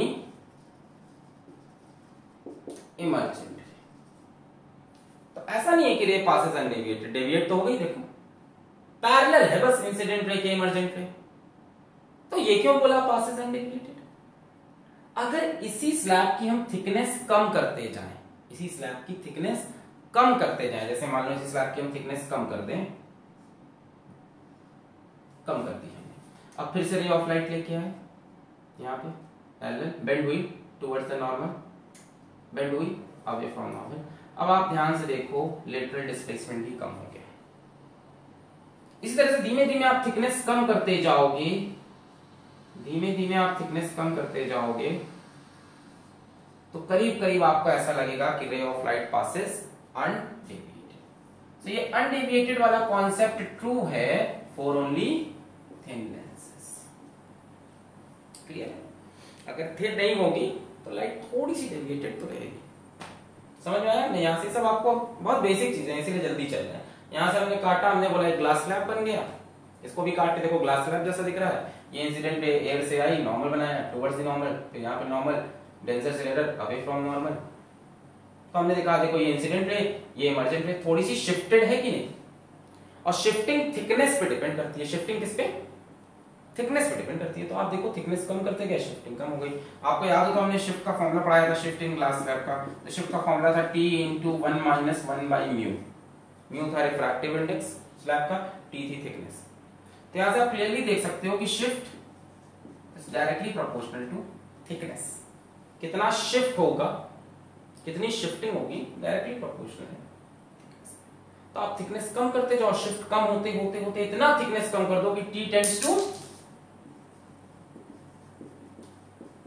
इमर्जेंट रे। तो ऐसा नहीं है कि रे पासेस अनडेविएटेड, डेविएट तो हो गई, देखो पैरेलल है बस इंसिडेंट रे के इमर्जेंट रे। तो ये क्यों बोला पासेस अनडेविएटेड? अगर इसी स्लैब की हम थिकनेस कम करते जाएं, इसी स्लैब की थिकनेस कम करते जाएं, जैसे मान लो इसी स्लैब की हम थिकनेस कम कर दें, कम कर दी हमने। अब फिर से रे ऑफ लाइट लेके आए यहाँ पे, पैरेलल, बेंड हुई टुवर्ड्स द नॉर्मल, बेंड हुई अवे फ्रॉम नॉर्मल। अब आप ध्यान से देखो लेटरल डिस्प्लेसमेंट भी कम हो गया। इसी तरह से धीमे धीमे आप थिकनेस कम करते जाओगे, धीमे धीमे आप थिकनेस कम करते जाओगे, तो करीब करीब आपको ऐसा लगेगा कि ray of light passes undeviated. तो ये अनडेविएटेड वाला कॉन्सेप्ट ट्रू है for only thin lenses. Clear है? अगर थिन नहीं होगी तो लाइट थोड़ी सी डेविएटेड तो रहेगी। समझ में आया? मैं यहाँ से सब आपको बहुत बेसिक चीजें इसीलिए जल्दी चल रहे हैं। यहाँ से हमने काटा, हमने बोला एक ग्लास स्लैब बन गया, इसको भी काट के देखो ग्लास स्लैब जैसा दिख रहा है। ये इंसिडेंट एयर से आई, नॉर्मल बनाया टुवर्ड्स द नॉर्मल, फिर यहाँ पे नॉर्मल, डेंसर से लेटर अवे फ्रॉम नॉर्मल। तो हमने देखा देखो ये इंसिडेंट रे, ये इमर्जेंट रे, थोड़ी सी शिफ्टेड है कि नहीं। और शिफ्टिंग थिकनेस पे डिपेंड करती है। शिफ्टिंग किस पे? थिकनेस पे डिपेंड करती है। तो आप देखो थिकनेस कम करते गए, शिफ्टिंग कम हो गई। आपको याद हो तो हमने शिफ्ट का फॉर्मूला पढ़ाया था शिफ्ट इन ग्लास स्लैब का। तो शिफ्ट का फॉर्मूला था T × 1 - 1 / म्यू। म्यू था रिफ्रैक्टिव इंडेक्स स्लैब का, T थी थिकनेस। तो यहां से आप क्लियरली देख सकते हो कि shift is directly proportional to thickness. कितना शिफ्ट होगा, कितनी शिफ्टिंग होगी, डायरेक्टली प्रोपोर्शनल है। तो आप थिकनेस कम करते जाओ, शिफ्ट कम होते होते होते इतना थिकनेस कम कर दो कि T टेंड्स टू,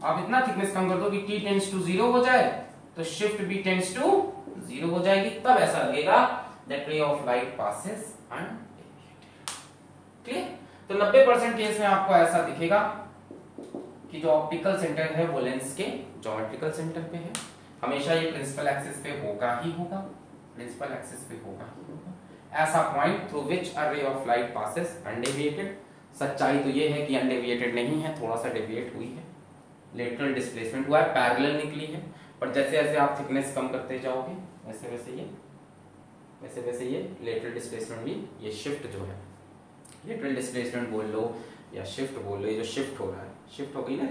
आप इतना थिकनेस कम कर दो कि T टेंड्स टू 0 हो जाए, तो शिफ्ट भी टेंड्स टू 0 हो जाएगी। तब ऐसा लगेगा that ray of light passes undeviated। Clear? तो 90% केस में आपको ऐसा दिखेगा कि जो ऑप्टिकल सेंटर है वो लेंस के ज्योमेट्रिकल सेंटर पे है। हमेशा ये प्रिंसिपल एक्सिस पे होगा ही होगा, प्रिंसिपल एक्सिस पे होगा ही होगा। ऐसा point through which a ray of light passes undeviated. सच्चाई तो ये है कि अनडेविएटेड नहीं है, थोड़ा सा डेविएट हुई है, लेटरल डिस्प्लेसमेंट हुआ है, पैरेलल निकली है। पर जैसे जैसे आप थिकनेस कम करते जाओगे वैसे वैसे ये लेटरल डिस्प्लेसमेंट भी, ये शिफ्ट जो है, लेटरल डिस्प्लेसमेंट बोल लो या शिफ्ट बोल लो, ये जो शिफ्ट हो रहा है, शिफ्ट हो गई ना,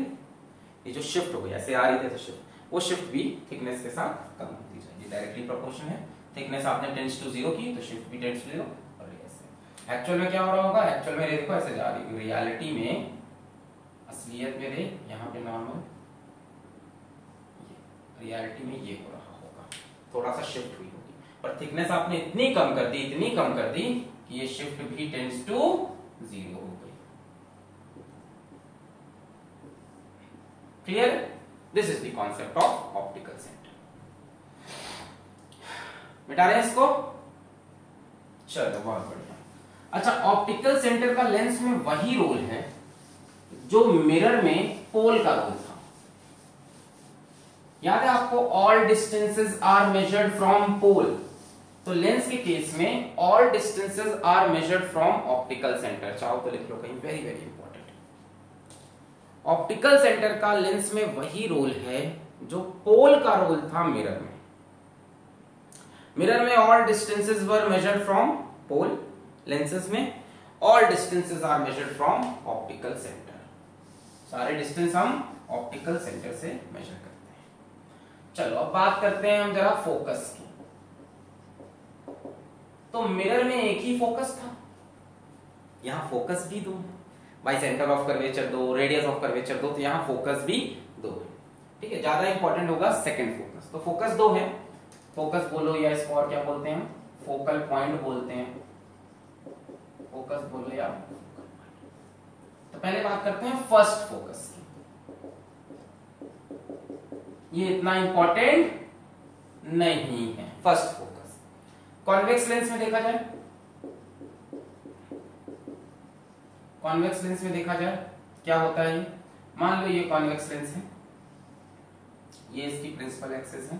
ये जो शिफ्ट हो गई, ऐसे आ रही थी शिफ्ट, वो शिफ्ट भी थिकनेस के साथ कम होती जाएगी। डायरेक्टली प्रोपोर्शन है। थिकनेस आपने टेंड्स टू 0 की तो शिफ्ट भी टेंड्स टू 0। और ऐसे एक्चुअल में क्या हो रहा होगा, एक्चुअल में देखो ऐसे जा रही है, रियलिटी में, असलियत में रे यहाँ पे नॉर्मल, रियलिटी में ये हो रहा होगा, थोड़ा सा शिफ्ट हुई होगी। पर थिकनेस आपने इतनी कम कर दी, इतनी कम कर दी कि ये शिफ्ट भी टेंड्स टू 0 हो गई। Clear? This is the concept of optical centre. मिटा रहे हैं इसको? चलो बहुत बढ़िया। अच्छा, ऑप्टिकल सेंटर का लेंस में वही रोल है जो मिरर में पोल का रोल था। याद है आपको, all distances are measured from pole. तो लेंस के केस में all distances are measured from optical centre. चाहो तो लिख लो कहीं, very very important. Optical centre का लेंस में वही रोल है जो पोल का रोल था मिरर में। मिरर में all distances were measured from pole, lenses में all distances are measured from optical centre. सारे डिस्टेंस हम ऑप्टिकल सेंटर से मेजर करते हैं। चलो अब बात करते हैं हम जरा फोकस की। तो मिरर में एक ही फोकस था, यहां फोकस भी दो है भाई, सेंटर ऑफ कर्वेचर दो, रेडियस ऑफ कर्वेचर दो, तो यहां फोकस भी दो है। ठीक है, ज्यादा इंपॉर्टेंट होगा सेकंड फोकस। तो फोकस दो है, फोकस बोलो या इसको और क्या बोलते हैं, फोकल पॉइंट बोलते हैं, फोकस बोलो या। तो पहले बात करते हैं फर्स्ट फोकस की। ये इतना इंपॉर्टेंट नहीं है फर्स्ट फोकस। कॉन्वेक्स लेंस में देखा जाए, कॉन्वेक्स लेंस में देखा जाए क्या होता है। मान लो ये कॉन्वेक्स लेंस है, ये इसकी प्रिंसिपल एक्सिस है।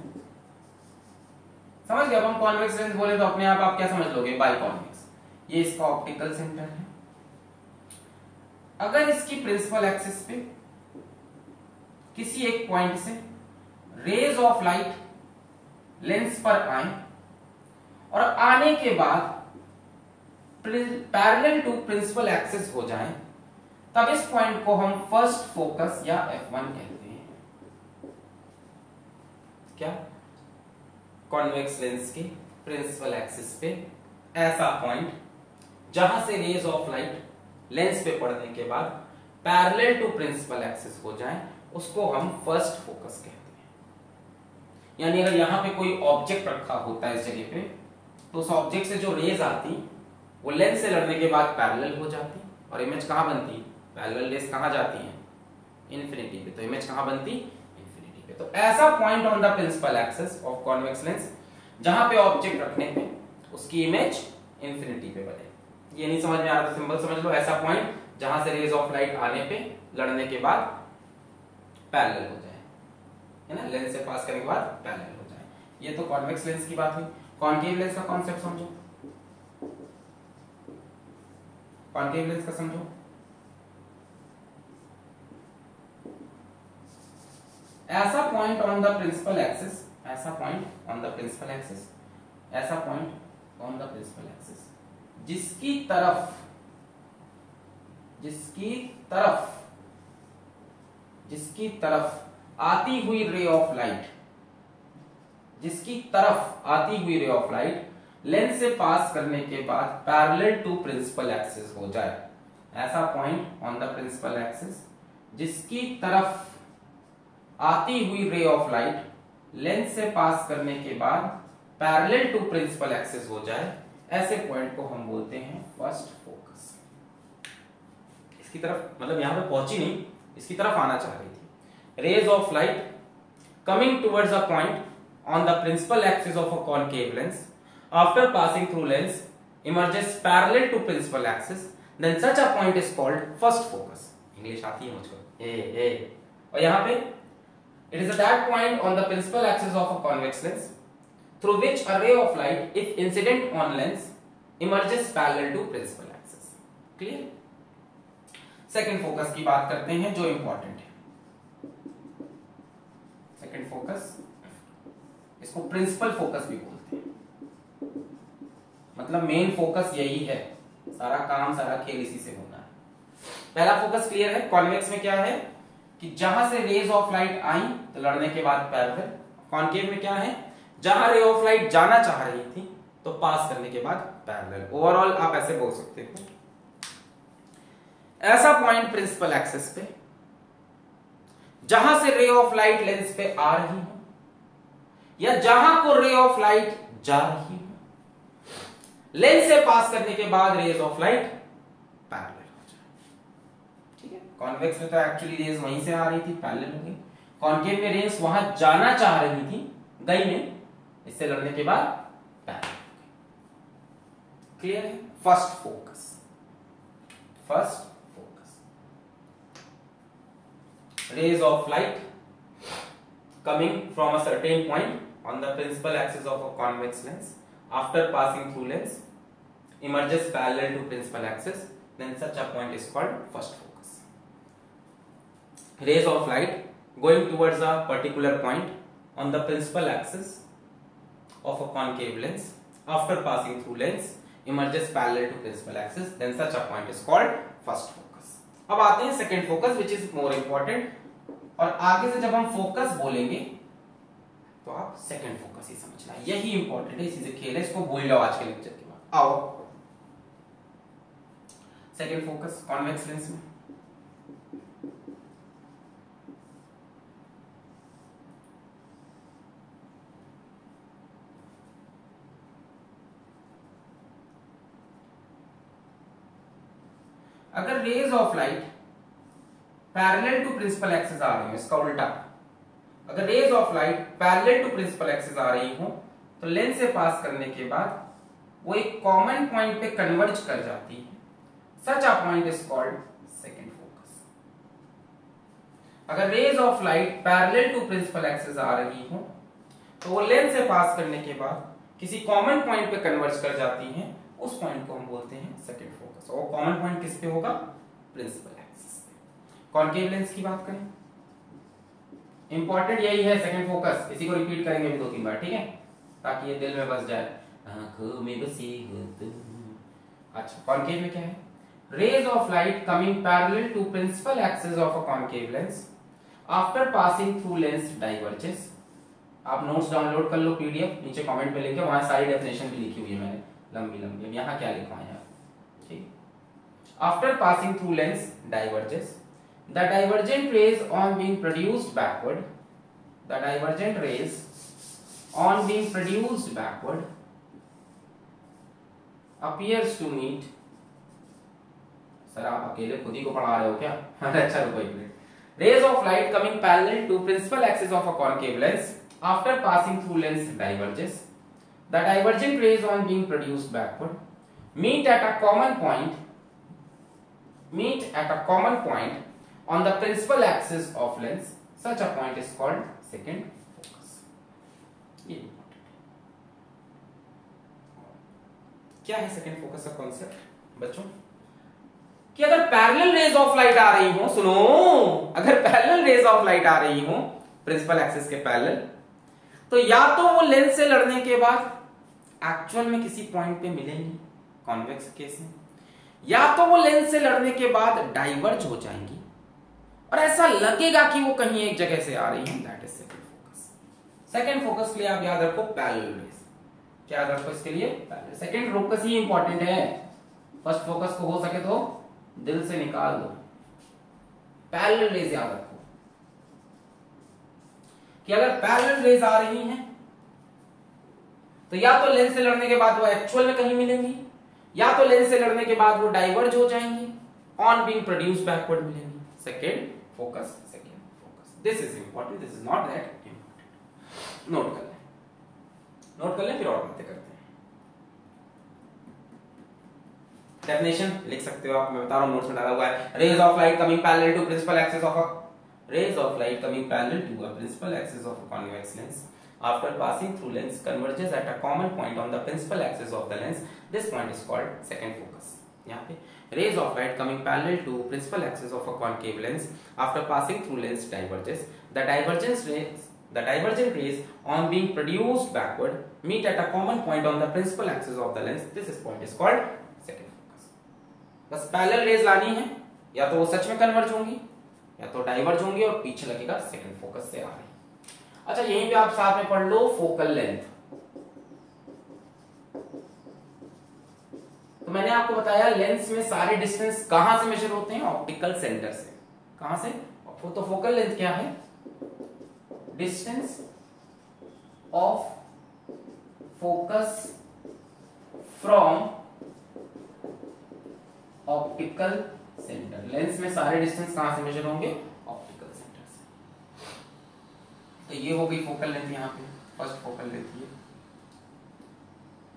समझ गए? अब हम कॉन्वेक्स लेंस बोले तो अपने आप क्या समझ लोगे, बाइकॉन्वेक्स। ये इसका ऑप्टिकल सेंटर है। अगर इसकी प्रिंसिपल एक्सिस पे किसी एक पॉइंट से रेज ऑफ लाइट लेंस पर आए और आने के बाद पैरेलल टू प्रिंसिपल एक्सिस हो जाए, तब इस पॉइंट को हम फर्स्ट फोकस या F1 कहते हैं। क्या? कॉन्वेक्स लेंस के प्रिंसिपल एक्सिस पे ऐसा पॉइंट जहां से रेज ऑफ लाइट लेंस पे पड़ने के बाद पैरेलल टू प्रिंसिपल एक्सिस हो जाए उसको हम फर्स्ट फोकस कहते हैं। यानी अगर यहां पे कोई ऑब्जेक्ट रखा होता है इस जगह पे, तो उस ऑब्जेक्ट से जो रेज आती वो लेंस से लड़ने के बाद पैरेलल हो जाती और इमेज कहां बनती, पैरेलल रेज कहां जाती है, इन्फिनिटी पे। तो इमेज कहां बनती, इन्फिनिटी पे। तो ऐसा point on the principal axis of convex lens जहां पे ऑब्जेक्ट रखने पे उसकी इमेज इन्फिनिटी पे बने। ये नहीं समझ में आ रहा तो सिंपल समझ लो, ऐसा पॉइंट जहां से रेज ऑफ लाइट आने पे लड़ने के बाद पैरेलल हो जाए, है ना, लेंस से पास करने के बाद पैरेलल हो जाए। ये तो कॉन्वेक्स लेंस की बात हुई। कॉन्केव लेंस का कॉन्सेप्ट समझो, कॉन्केव लेंस का समझो। ऐसा point on the principal axis, ऐसा point on the principal axis, ऐसा point on the principal axis जिसकी तरफ, जिसकी तरफ, जिसकी तरफ आती हुई रे ऑफ लाइट, जिसकी तरफ आती हुई रे ऑफ लाइट लेंस से पास करने के बाद पैरेलल टू प्रिंसिपल एक्सिस हो जाए। ऐसा point on the principal axis जिसकी तरफ आती हुई रे ऑफ लाइट लेंस से पास करने के बाद पैरेलल टू प्रिंसिपल एक्सिस हो जाए, ऐसे पॉइंट को हम बोलते हैं फर्स्ट फोकस। इसकी तरफ मतलब यहां पे पहुंची नहीं, इसकी तरफ आना चाह रही थी। Rays of light coming towards a point on the principal axis of a concave lens after passing through lens emerges parallel to principal axis, then such a point is called first focus. English आती है मुझको, और यहाँ पे it is at that point on the principal axis of a convex lens through which a ray of light, if incident on lens, emerges parallel to principal axis. Clear? Second focus की बात करते हैं जो important है। Second focus, इसको principal focus भी बोलते हैं, मतलब मेन फोकस यही है, सारा काम सारा खेल इसी से होना है। पहला फोकस क्लियर है। कॉन्वेक्स में क्या है कि जहां से रेज ऑफ लाइट आई तो लड़ने के बाद पैरेलल। कॉन्केव में क्या है, जहां रे ऑफ लाइट जाना चाह रही थी तो पास करने के बाद पैरेलल। ओवरऑल आप ऐसे बोल सकते हो, ऐसा पॉइंट प्रिंसिपल एक्सिस पे जहां से रे ऑफ लाइट लेंस पे आ रही हो या जहां को रे ऑफ लाइट जा रही हो, लेंस से पास करने के बाद रेज ऑफ लाइट पैरेलल हो जाए। ठीक है, कॉन्वेक्स में तो एक्चुअली रेज वहीं से आ रही थी, पैरेलल हो गई। कॉन्केव में रेज वहां जाना चाह rही थी, गई नहीं, इससे लड़ने के बाद पैरेलल हो गई। क्लियर है? First focus, first rays of light coming from a certain point on the principal axis of a convex lens after passing through lens emerges parallel to principal axis, then such a point is called first focus. Rays of light going towards a particular point on the principal axis of a concave lens after passing through lens emerges parallel to principal axis, then such a point is called first focus. अब आते हैं second focus which is more important, और आगे से जब हम focus बोलेंगे तो आप सेकंड फोकस ही समझना, यही इंपॉर्टेंट है, इसी से खेल है, इसको भूल जाओ आज के लेक्चर के बाद। आओ सेकंड फोकस कॉन्वेक्स लेंस में। अगर rays of light parallel to principal axis आ रही है, इसका उल्टा, अगर rays of light parallel to principal axis आ रही हो तो लेंस से पास करने के बाद वो एक कॉमन पॉइंट पे कन्वर्ज कर जाती है, such a point is called second focus. अगर rays of light parallel to principal axis आ रही हो तो वो लेंस से पास करने के बाद किसी कॉमन पॉइंट पे कन्वर्ज कर जाती है, उस पॉइंट को हम बोलते हैं सेकंड फोकस। और कॉमन पॉइंट किस पे होगा, प्रिंसिपल एक्सिस पे। कॉन्केव लेंस की बात करें, इंपॉर्टेंट यही है सेकंड फोकस, इसी को रिपीट करेंगे भी 2-3 बार, ठीक है, ताकि ये दिल में बस जाए, आंखों में बसी हो तुम। अच्छा, कॉन्केव में क्या है, rays of light coming parallel to principal axis of a concave lens after passing through lens diverges. आप नोट्स डाउनलोड कर लो, पीडीएफ नीचे कमेंट पे लिंक है, वहां सारी डेफिनेशन भी लिखी हुई है मैंने लंबी लंबी। अब यहाँ क्या लिखा है यार, ठीक, after passing through lens diverges the divergent rays on being produced backward, the divergent rays on being produced backward appears to meet. Sir आप अकेले खुद ही को पढ़ा रहे हो क्या? अच्छा रुको एक minute. Rays of light coming parallel to principal axis of a concave lens after passing through lens diverges. The divergent rays on being produced backward meet at a common point on the principal axis of lens. Such a point is called second focus. ये क्या है second focus का concept बच्चों? कि अगर parallel raise of light आ रही हो, सुनो, अगर पैरेलल रेज ऑफ लाइट आ रही हो प्रिंसिपल एक्सिस के पैरेलल, तो या तो वो लेंस से लड़ने के बाद एक्चुअल में किसी पॉइंट पे मिलेंगी कॉन्वेक्स केस में, या तो वो लेंस से लड़ने के बाद डाइवर्ज हो जाएंगी और ऐसा लगेगा कि वो कहीं एक जगह से आ रही है. That is second focus. Second focus के लिए आप याद रखो पैरेलल रेज. क्या याद रखो इसके लिए? पैरेलल. सेकंड फोकस ही इंपॉर्टेंट है. फर्स्ट फोकस को हो सके तो दिल से निकाल दो. पैरेलल रेज याद रखो कि अगर पैरेलल रेज आ रही हैं तो या तो लेंस से लड़ने के बाद वो एक्चुअल में कहीं मिलेंगी, या तो लेंस से लड़ने के बाद वो डाइवर्ज हो जाएंगी, ऑन बीइंग प्रोड्यूस्ड बैकवर्ड मिलेंगी. Second focus, second focus. This is important, this is not that important. Note कर लें फिर और बातें करते हैं. डेफिनेशन लिख सकते हो आप, मैं बता रहा हूं, नोट्स में डाला हुआ है. Rays of light coming parallel to principal axis of a rays of light coming parallel to a principal axis of a convex lens after passing through lens converges at a common point on the principal axis of the lens. This point is called second focus. यहाँ पे rays of light coming parallel to principal axis of a concave lens after passing through lens diverges. The divergent rays on being produced backward meet at a common point on the principal axis of the lens. This point is called second focus. बस parallel raise लानी है, या तो वो सच में converge होंगी या तो डाइवर्ज होंगे और पीछे लगेगा सेकंड फोकस से आ रही. अच्छा यहीं पे आप साथ में पढ़ लो फोकल लेंथ. तो मैंने आपको बताया लेंस में सारे डिस्टेंस कहां से मेजर होते हैं? ऑप्टिकल सेंटर से. कहां से? तो फोकल लेंथ क्या है? Distance of focus from optical centre. Lens में सारे डिस्टेंस कहां से मेजर होंगे? ऑप्टिकल सेंटर से. तो ये हो गई फोकल लेंथ. यहाँ पे फर्स्ट फोकल लेंथ ये,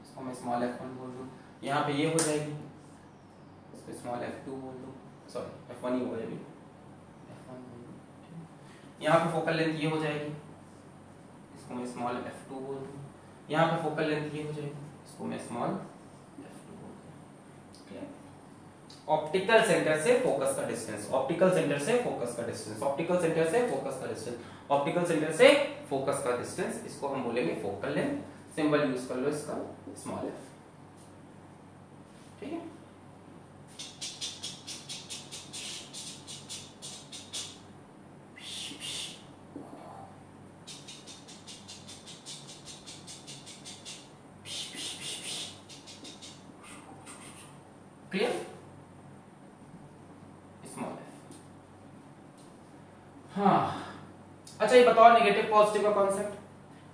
इसको मैं स्मॉल f1 बोल दूं. यहाँ पे ये हो जाएगी, इसको स्मॉल f2 बोल दूं. सॉरी f1 ही होगा ये भी, f1 बोल दूं. यहाँ पे फोकल लेंथ ये हो जाएगी, इसको मैं स्मॉल f2 बोल दूं. यहाँ पे फोकल लेंथ ये हो जाएगी, इसको मैं स्मॉल f2 बोल दूं. क्लियर? ऑप्टिकल सेंटर से फोकस का डिस्टेंस, ऑप्टिकल सेंटर से फोकस का डिस्टेंस, ऑप्टिकल सेंटर से फोकस का डिस्टेंस, ऑप्टिकल सेंटर से फोकस का डिस्टेंस, इसको हम बोलेंगे फोकल लेंथ. सिंबल यूज कर लो इसका स्मॉल f. ठीक है? क्लियर? हाँ. अच्छा ये बताओ नेगेटिव पॉजिटिव का कॉन्सेप्ट.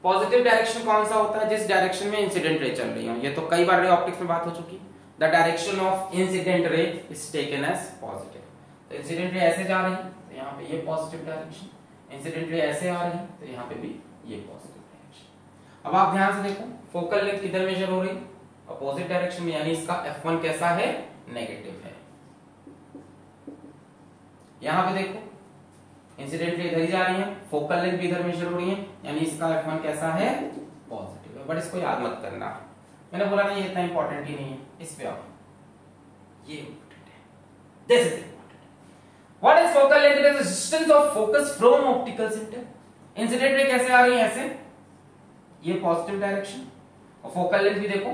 पॉजिटिव डायरेक्शन कौन सा होता है? जिस डायरेक्शन में इंसिडेंट रे चल रही हो. ये तो कई बार रे ऑप्टिक्स में बात हो चुकी. The direction of incident ray is taken as positive. तो इंसिडेंट रे ऐसे जा रही है तो यहाँ पे ये पॉजिटिव डायरेक्शन, इंसिडेंट रे ऐसे आ रही है तो यहाँ पे भी ये पॉजिटिव डायरेक्शन. अब आप ध्यान से देखो फोकल लेंथ किधर मेजर हो रही? अपोजिट डायरेक्शन में, यानी इसका f1 कैसा है? नेगेटिव है. यहाँ पे देखो इंसिडेंट रे इधर ही जा रही है, फोकल लेंथ भी इधर मेजर हो रही है, यानी इसका f1 कैसा है? पॉजिटिव है. बट इसको याद मत करना, मैंने बोला नहीं ये इतना इंपॉर्टेंट ही नहीं है. इस पे आओ, ये इंपॉर्टेंट है. This is important. What is focal length? It is the distance of focus from optical centre. Incident ray कैसे आ रही है? ऐसे, ये पॉजिटिव डायरेक्शन, और फोकल लेंथ भी देखो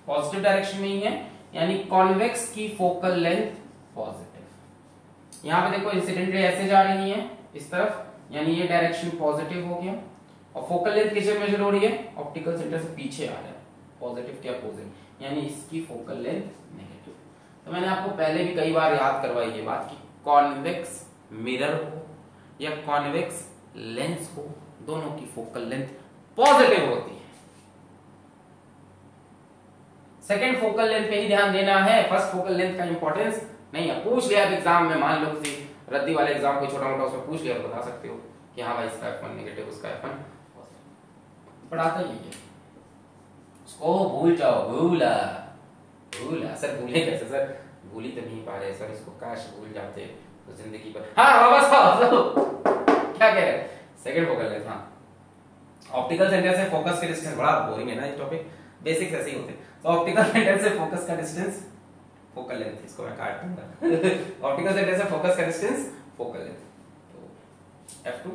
पॉजिटिव डायरेक्शन में ही है, यानी कॉन्वेक्स की फोकल लेंथ पॉजिटिव. यहाँ पे देखो इंसिडेंट रे ऐसे जा रही है इस तरफ, यानी ये डायरेक्शन पॉजिटिव हो गया, और फोकल लेंथ किससे मेजर हो रही है? ऑप्टिकल सेंटर से पीछे आ रहा है, पॉजिटिव के अपोजिट, यानी इसकी फोकल लेंथ नेगेटिव. तो मैंने आपको पहले भी कई बार याद करवाई ये बात की कॉन्वेक्स मिरर हो या कॉन्वेक्स लेंस हो, दोनों की फोकल लेंथ पॉजिटिव होती है। सेकेंड फोकल लेंथ पे ही ध्यान देना है, फर्स्ट फोकल लेंथ का इंपॉर्टेंस नहीं है। पूछ लिया एग्जाम में, मान लो किसी रद्दी वाले एग्जाम कोई छोटा मोटा उसमें पूछ लिया तो बता सकते हो कि हाँ भाई इसका F1 नेगेटिव, उसका F1 पॉजिटिव। पढ़ाता ही है, उसको भूल जाओ, भूला भूला सर, भूले कैसे सर, भूल ही तो नहीं पा रहे सर, इसको काश भूल जाते तो जिंदगी पर। हाँ वापस आओ, क्या कह रहे हैं, सेकंड फोकल लेंथ। हाँ, ऑप्टिकल सेंटर से फोकस के डिस्टेंस, बड़ा बोरिंग है ना ये टॉपिक, बेसिक्स ऐसे ही होते हैं। तो ऑप्टिकल सेंटर से फोकस का डिस्टेंस फोकल लेंथ, इसको मैं काट दूंगा। ऑप्टिकल सेंटर से फोकस का डिस्टेंस फोकल लेंथ, तो F2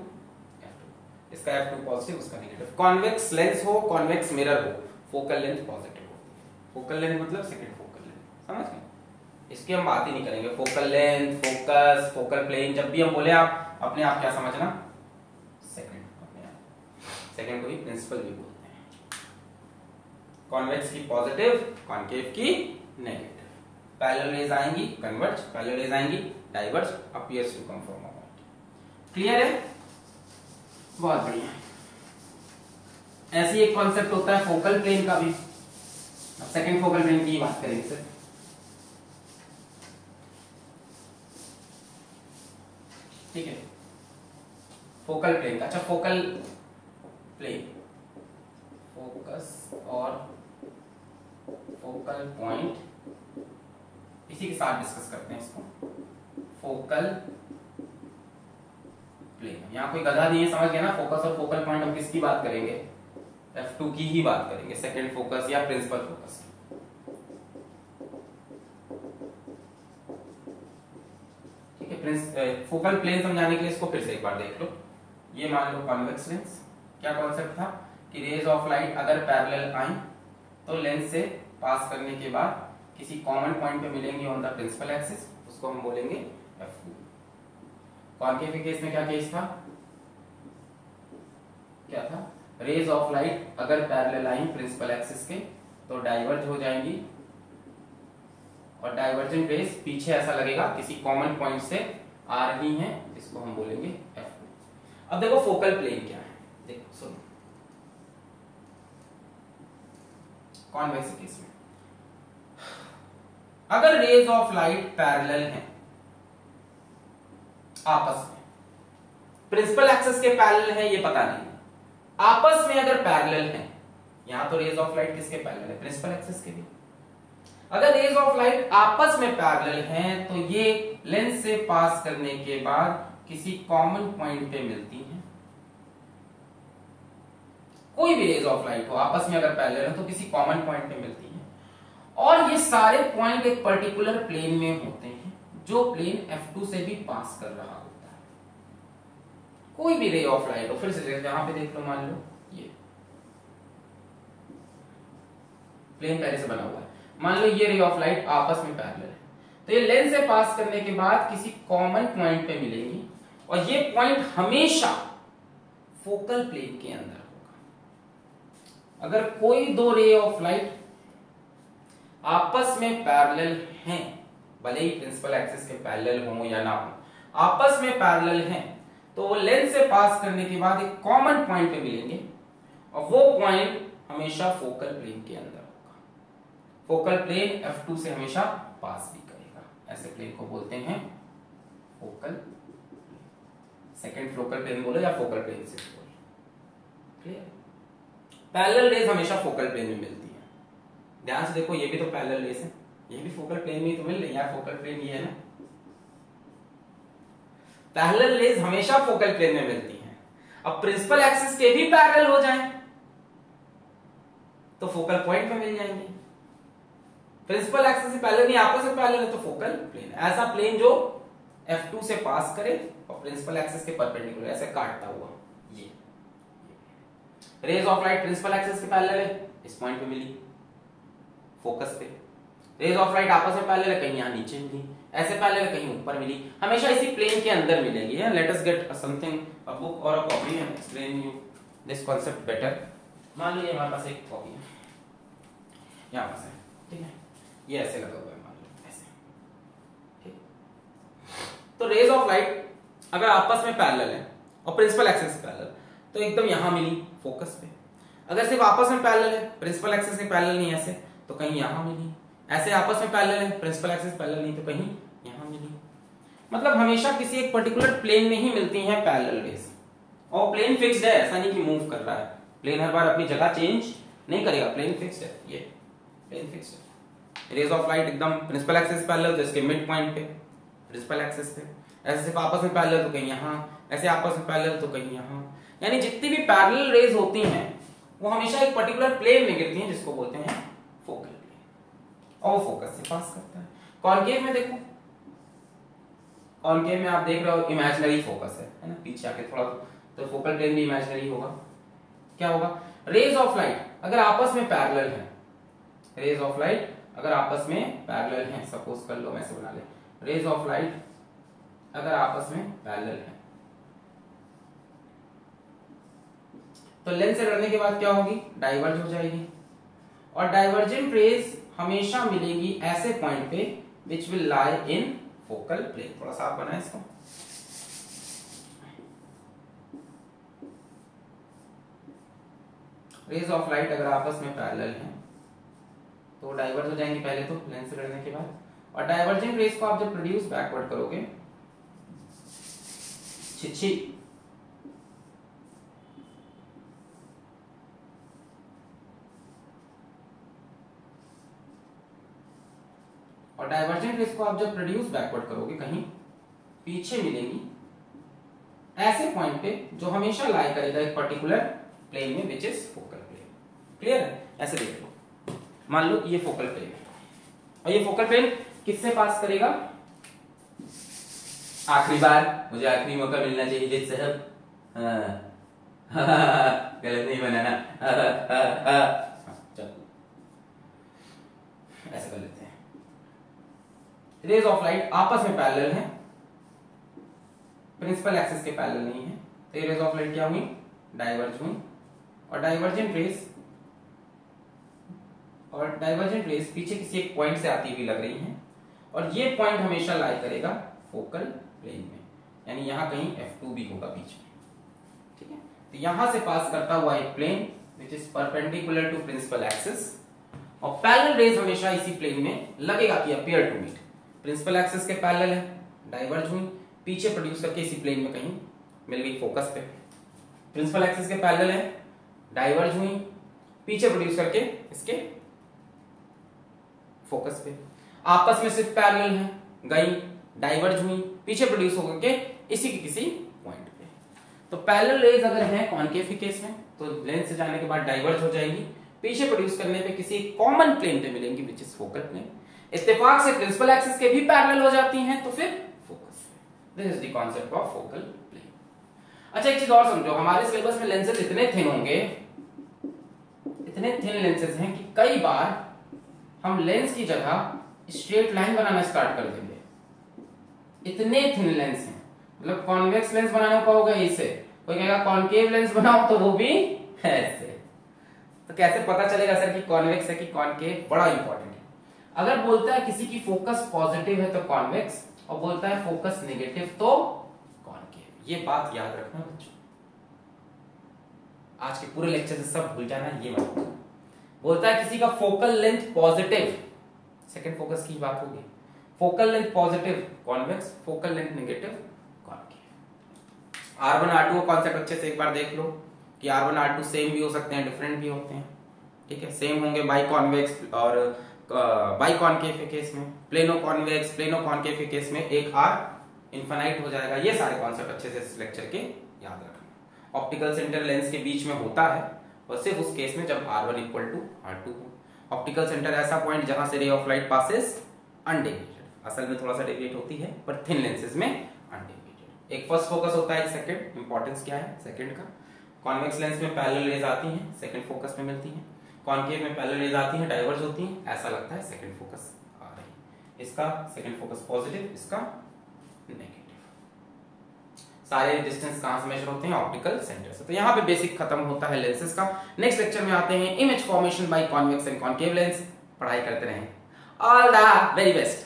इसका F2 पॉजिटिव, उसका नेगेटिव। कॉन्वेक्स लेंस हो, कॉन्वेक्स मिरर हो, फोकल लेंथ पॉजिटिव होती है। फोकल लेंथ मतलब सेकंड फोकल लेंथ, समझ गए? इसकी हम बात ही नहीं करेंगे। Focal length, focus, focal plane, जब भी हम बोले आप अपने आप क्या समझना, सेकंड, अपने आप सेकंड को ही प्रिंसिपल भी बोलते हैं। कॉन्वेक्स की पॉजिटिव, कॉन्केव की नेगेटिव। पैरेलल रेज आएंगी कन्वर्ज, पैरेलल रेज आएंगी diverge, appears to come from a point. Clear है? बहुत बढ़िया। ऐसी एक कॉन्सेप्ट होता है फोकल प्लेन का भी। अब सेकंड फोकल प्लेन की बात करेंगे सर। ठीक है, फोकल प्लेन का। अच्छा, फोकल प्लेन, फोकस और फोकल पॉइंट, इसी के साथ डिस्कस करते हैं इसको। फोकल प्लेन, यहां कोई गधा नहीं है, समझ गया ना? फोकस और फोकल पॉइंट हम किसकी बात करेंगे? F2 की ही बात करेंगे, सेकंड फोकस या प्रिंसिपल फोकस। ठीक है, फोकल प्लेन समझाने के लिए इसको फिर से एक बार देख लो। ये मान लो कॉन्वेक्स लेंस, क्या कॉन्सेप्ट था कि रेज ऑफ लाइट अगर पैरेलल आई तो लेंस से पास करने के बाद किसी कॉमन पॉइंट पे मिलेंगे ऑन द प्रिंसिपल एक्सिस, उसको हम बोलेंगे F2। कॉन्केव के केस में क्या केस था, क्या था? रेज ऑफ लाइट अगर पैरेलल आई प्रिंसिपल एक्सिस के तो डाइवर्ज हो जाएंगी, और डाइवर्जेंट रेज पीछे ऐसा लगेगा किसी कॉमन पॉइंट से आ रही हैं, इसको हम बोलेंगे F2। अब देखो फोकल प्लेन क्या है, देखो सुनो। कॉन्वेक्स केस में अगर रेज ऑफ लाइट पैरेलल हैं आपस में, प्रिंसिपल एक्सिस के पैरेलल है ये पता नहीं, आपस में अगर पैरेलल हैं, यहां तो रेज ऑफ लाइट किसके पैरेलल है? प्रिंसिपल एक्सिस के भी। अगर रेज ऑफ लाइट आपस में पैरेलल हैं तो ये लेंस से पास करने के बाद किसी कॉमन पॉइंट पे मिलती हैं। कोई भी रेज ऑफ लाइट हो आपस में अगर पैरेलल है तो किसी कॉमन पॉइंट पे मिलती हैं, और ये सारे पॉइंट एक पर्टिकुलर प्लेन में होते हैं, जो प्लेन F2 से भी पास कर रहा होता है। कोई भी रे ऑफ लाइट हो, फिर से यहां पे देख लो, मान लो ये प्लेन पहले से बना हुआ है, मान लो ये रे ऑफ लाइट आपस में पैरेलल है, तो ये लेंस से पास करने के बाद किसी कॉमन पॉइंट पे मिलेंगी, और ये पॉइंट हमेशा फोकल प्लेन के अंदर होगा। अगर कोई दो रे ऑफ लाइट आपस में पैरेलल हैं, भले ही प्रिंसिपल एक्सिस के पैरेलल हो या ना हो, आपस में पैरेलल हैं, तो वो लेंस से पास करने के बाद एक कॉमन पॉइंट पे मिलेंगे, और वो पॉइंट हमेशा फोकल प्लेन के अंदर होगा। फोकल प्लेन F2 से हमेशा पास भी करेगा, ऐसे प्लेन को बोलते हैं फोकल। सेकंड फोकल प्लेन बोलो या फोकल प्लेन से बोलो, क्लियर? पैरेलल रेज हमेशा फोकल प्लेन में मिलती है। ध्यान से देखो, ये भी तो पैरेलल रेज है, ये भी फोकल प्लेन में ही तो मिल रही है यार, फोकल प्लेन ये है ना। पैरेलल रेज हमेशा फोकल प्लेन में मिलती हैं। अब प्रिंसिपल एक्सिस के भी पैरेलल हो जाएं तो फोकल पॉइंट पे मिल जाएंगे। प्रिंसिपल एक्सिस से पैरेलल नहीं, आपस में पैरेलल है तो फोकल प्लेन, ऐसा प्लेन जो F2 से पास करे और प्रिंसिपल एक्सिस के परपेंडिकुलर ऐसे काटता हुआ। ये rays of light principal axis के पैरेलल है, इस पॉइंट पे मिली फोकस पे। रेज ऑफ लाइट आपस में पैरेलल है, कहीं यहां नीचे मिली, ऐसे पैरेलल कहीं ऊपर मिली, हमेशा इसी प्लेन के अंदर मिलेगी। Let us get something, a book और a copy and explain you this concept better. मान लो ये हमारे पास एक कॉपी है, यहां पास है, ठीक है, ये ऐसे लगा हुआ है, मान लो ऐसे, ठीक। तो रेज ऑफ लाइट अगर आपस में पैरेलल है और प्रिंसिपल एक्सिस से पैरेलल, तो एकदम यहां मिली फोकस पे। अगर सिर्फ आपस में पैरेलल है, प्रिंसिपल एक्सिस से पैरेलल नहीं ऐसे, तो कहीं यहां मिली। ऐसे आपस में पैरेलल है, प्रिंसिपल एक्सिस पैरेलल नहीं, तो कहीं यहां मिली। मतलब हमेशा किसी एक पर्टिकुलर प्लेन में ही मिलती हैं पैरेलल रेज, और प्लेन फिक्स्ड है, ऐसा नहीं कि मूव कर रहा है। प्लेन हर बार अपनी जगह चेंज नहीं करेगा, प्लेन फिक्स्ड है, ये प्लेन फिक्स्ड है। रेज ऑफ लाइट एकदम प्रिंसिपल एक्सिस पैरेलल, तो इसके मिड पॉइंट पे प्रिंसिपल एक्सिस पे। ऐसे सिर्फ आपस में पैरेलल तो कहीं यहां, ऐसे आपस में पैरेलल तो कहीं यहां। यानी जितनी भी पैरेलल रेज होती हैं वो हमेशा एक पर्टिकुलर प्लेन में गिरती हैं, जिसको बोलते हैं फोकल प्लेन, और वो फोकस से पास करता है। कॉनकेव में देखो, कॉनकेव में आप देख रहे हो इमेजिनरी फोकस है ना, पीछे आके थोड़ा, तो फोकल प्लेन भी इमेजिनरी होगा। क्या होगा? रेज ऑफ लाइट अगर आपस में पैरेलल है, रेज ऑफ लाइट अगर आपस में पैरेलल है, सपोज कर लो ऐसे बना ले, रेज ऑफ लाइट अगर आपस में पैरेलल है, तो लेंस से लड़ने के बाद क्या होगी? डाइवर्ज हो जाएगी। और डाइवर्जेंट रेज हमेशा मिलेगी ऐसे पॉइंट पे which will lie in focal plane. थोड़ा साफ बनाए इसको। रेज ऑफ लाइट अगर आपस में पैरेलल हैं तो डाइवर्ज हो जाएंगे पहले तो लेंस से लड़ने के बाद, और डाइवर्जेंट रेज को आप जब प्रोड्यूस बैकवर्ड करोगे, छिछी और डाइवर्जेंट रेज को आप जब प्रोड्यूस बैकवर्ड करोगे, कहीं पीछे मिलेंगी ऐसे पॉइंट पे जो हमेशा लाई करेगा एक पर्टिकुलर प्लेन में which is focal plane. Clear है? ऐसे देख लो, मान लो ये फोकल प्लेन है, और ये फोकल प्लेन किससे पास करेगा? आखिरी बार, मुझे आखिरी मौका मिलना चाहिए जिस साहब, गलत नहीं बनाना, चलो ऐसे कर लेते हैं। रेज ऑफ लाइट आपस में पैरेलल है, प्रिंसिपल एक्सिस के पैरेलल नहीं है, तो ये रेज ऑफ लाइट क्या हुई? डाइवर्ज हुई। और डाइवर्जेंट रेज पीछे किसी एक पॉइंट से आती हुई लग रही हैं, और ये पॉइंट हमेशा लाई करेगा फोकल प्लेन में, यानी यहां कहीं F2 भी होगा बीच में। ठीक है, तो यहां से पास करता हुआ एक plane which is perpendicular to principal axis, और पैरेलल रेज हमेशा इसी प्लेन में लगेगा कि appear to meet. Principal axis के पैरेलल है, डाइवर्ज हुई, पीछे प्रोड्यूस करके इसी प्लेन में कहीं मिल गई फोकस पे। प्रिंसिपल एक्सिस के पैरेलल है, डाइवर्ज हुई, पीछे प्रोड्यूस करके इसके फोकस पे। आपस में सिर्फ पैरेलल है, गई, डाइवर्ज हुई, पीछे प्रोड्यूस होकर के इसी के किसी पॉइंट पे। तो पैरेलल रेज अगर है कॉनकेव के केस में, तो लेंस से जाने के बाद डाइवर्ज हो जाएंगी, पीछे प्रोड्यूस करने पे किसी कॉमन प्लेन पे मिलेंगी विच इज फोकल प्लेन। इत्तेफाक से प्रिंसिपल एक्सिस के भी पैरेलल हो जाती हैं, तो फिर focus. This is the concept of focal plane. अच्छा, एक चीज और समझो, हमारे सिलेबस में लेंसेज इतने थिन होंगे, इतने थिन लेंसेज हैं कि कई बार हम लेंस की जगह स्ट्रेट लाइन बनाना स्टार्ट कर देंगे। इतने थिन लेंस हैं, मतलब कॉन्वेक्स लेंस बनाना कहोगे इसे, कोई कहेगा कॉनकेव लेंस बनाओ, तो वो भी ऐसे। तो कैसे पता चलेगा सर कि कॉन्वेक्स है कि कॉनकेव? बड़ा इंपॉर्टेंट है। अगर बोलता है किसी की फोकस पॉजिटिव है तो कॉन्वेक्स, और बोलता है फोकस नेगेटिव तो कॉनकेव, ये बात याद रखना बच्चों। आज के पूरे लेक्चर से सब भूल जाना, ये मत भूलना। बोलता है किसी का focal length positive, second focus की बात होगी, focal length positive convex, focal length negative concave. R1 R2 का कॉन्सेप्ट अच्छे से एक बार देख लो कि R1 R2 सेम भी हो सकते हैं, डिफरेंट भी होते हैं। ठीक है, सेम होंगे बाई कॉन्वेक्स और बाई कॉनकेव के केस में, प्लेनो कॉन्वेक्स, प्लेनो कॉनकेव के केस में एक R इनफाइनाइट हो जाएगा। ये सारे कॉन्सेप्ट अच्छे से इस लेक्चर के याद रखना। ऑप्टिकल सेंटर लेंस के बीच में होता है, और सिर्फ उस केस में जब R1 इक्वल टू R2 हो। ऑप्टिकल सेंटर ऐसा पॉइंट जहां से ray of light passes undeviated, असल में थोड़ा सा डेविएट होती है, पर थिन लेंसेज में अनडेविएटेड। एक फर्स्ट फोकस होता है, सेकंड। इंपॉर्टेंस क्या है सेकंड का? कॉन्वेक्स लेंस में पैरेलल रेज आती हैं, सेकंड फोकस में मिलती हैं। कॉनकेव में पैरेलल रेज आती हैं, डाइवर्ज होती हैं, ऐसा लगता है सेकंड फोकस आ रही है। इसका सेकंड फोकस पॉजिटिव, इसका नेगेटिव। सारे डिस्टेंस कहां से मेजर होते हैं? ऑप्टिकल सेंटर से। तो यहां पे बेसिक खत्म होता है लेंसेज का। नेक्स्ट लेक्चर में आते हैं image formation by convex and concave lens. पढ़ाई करते रहें। All the very best.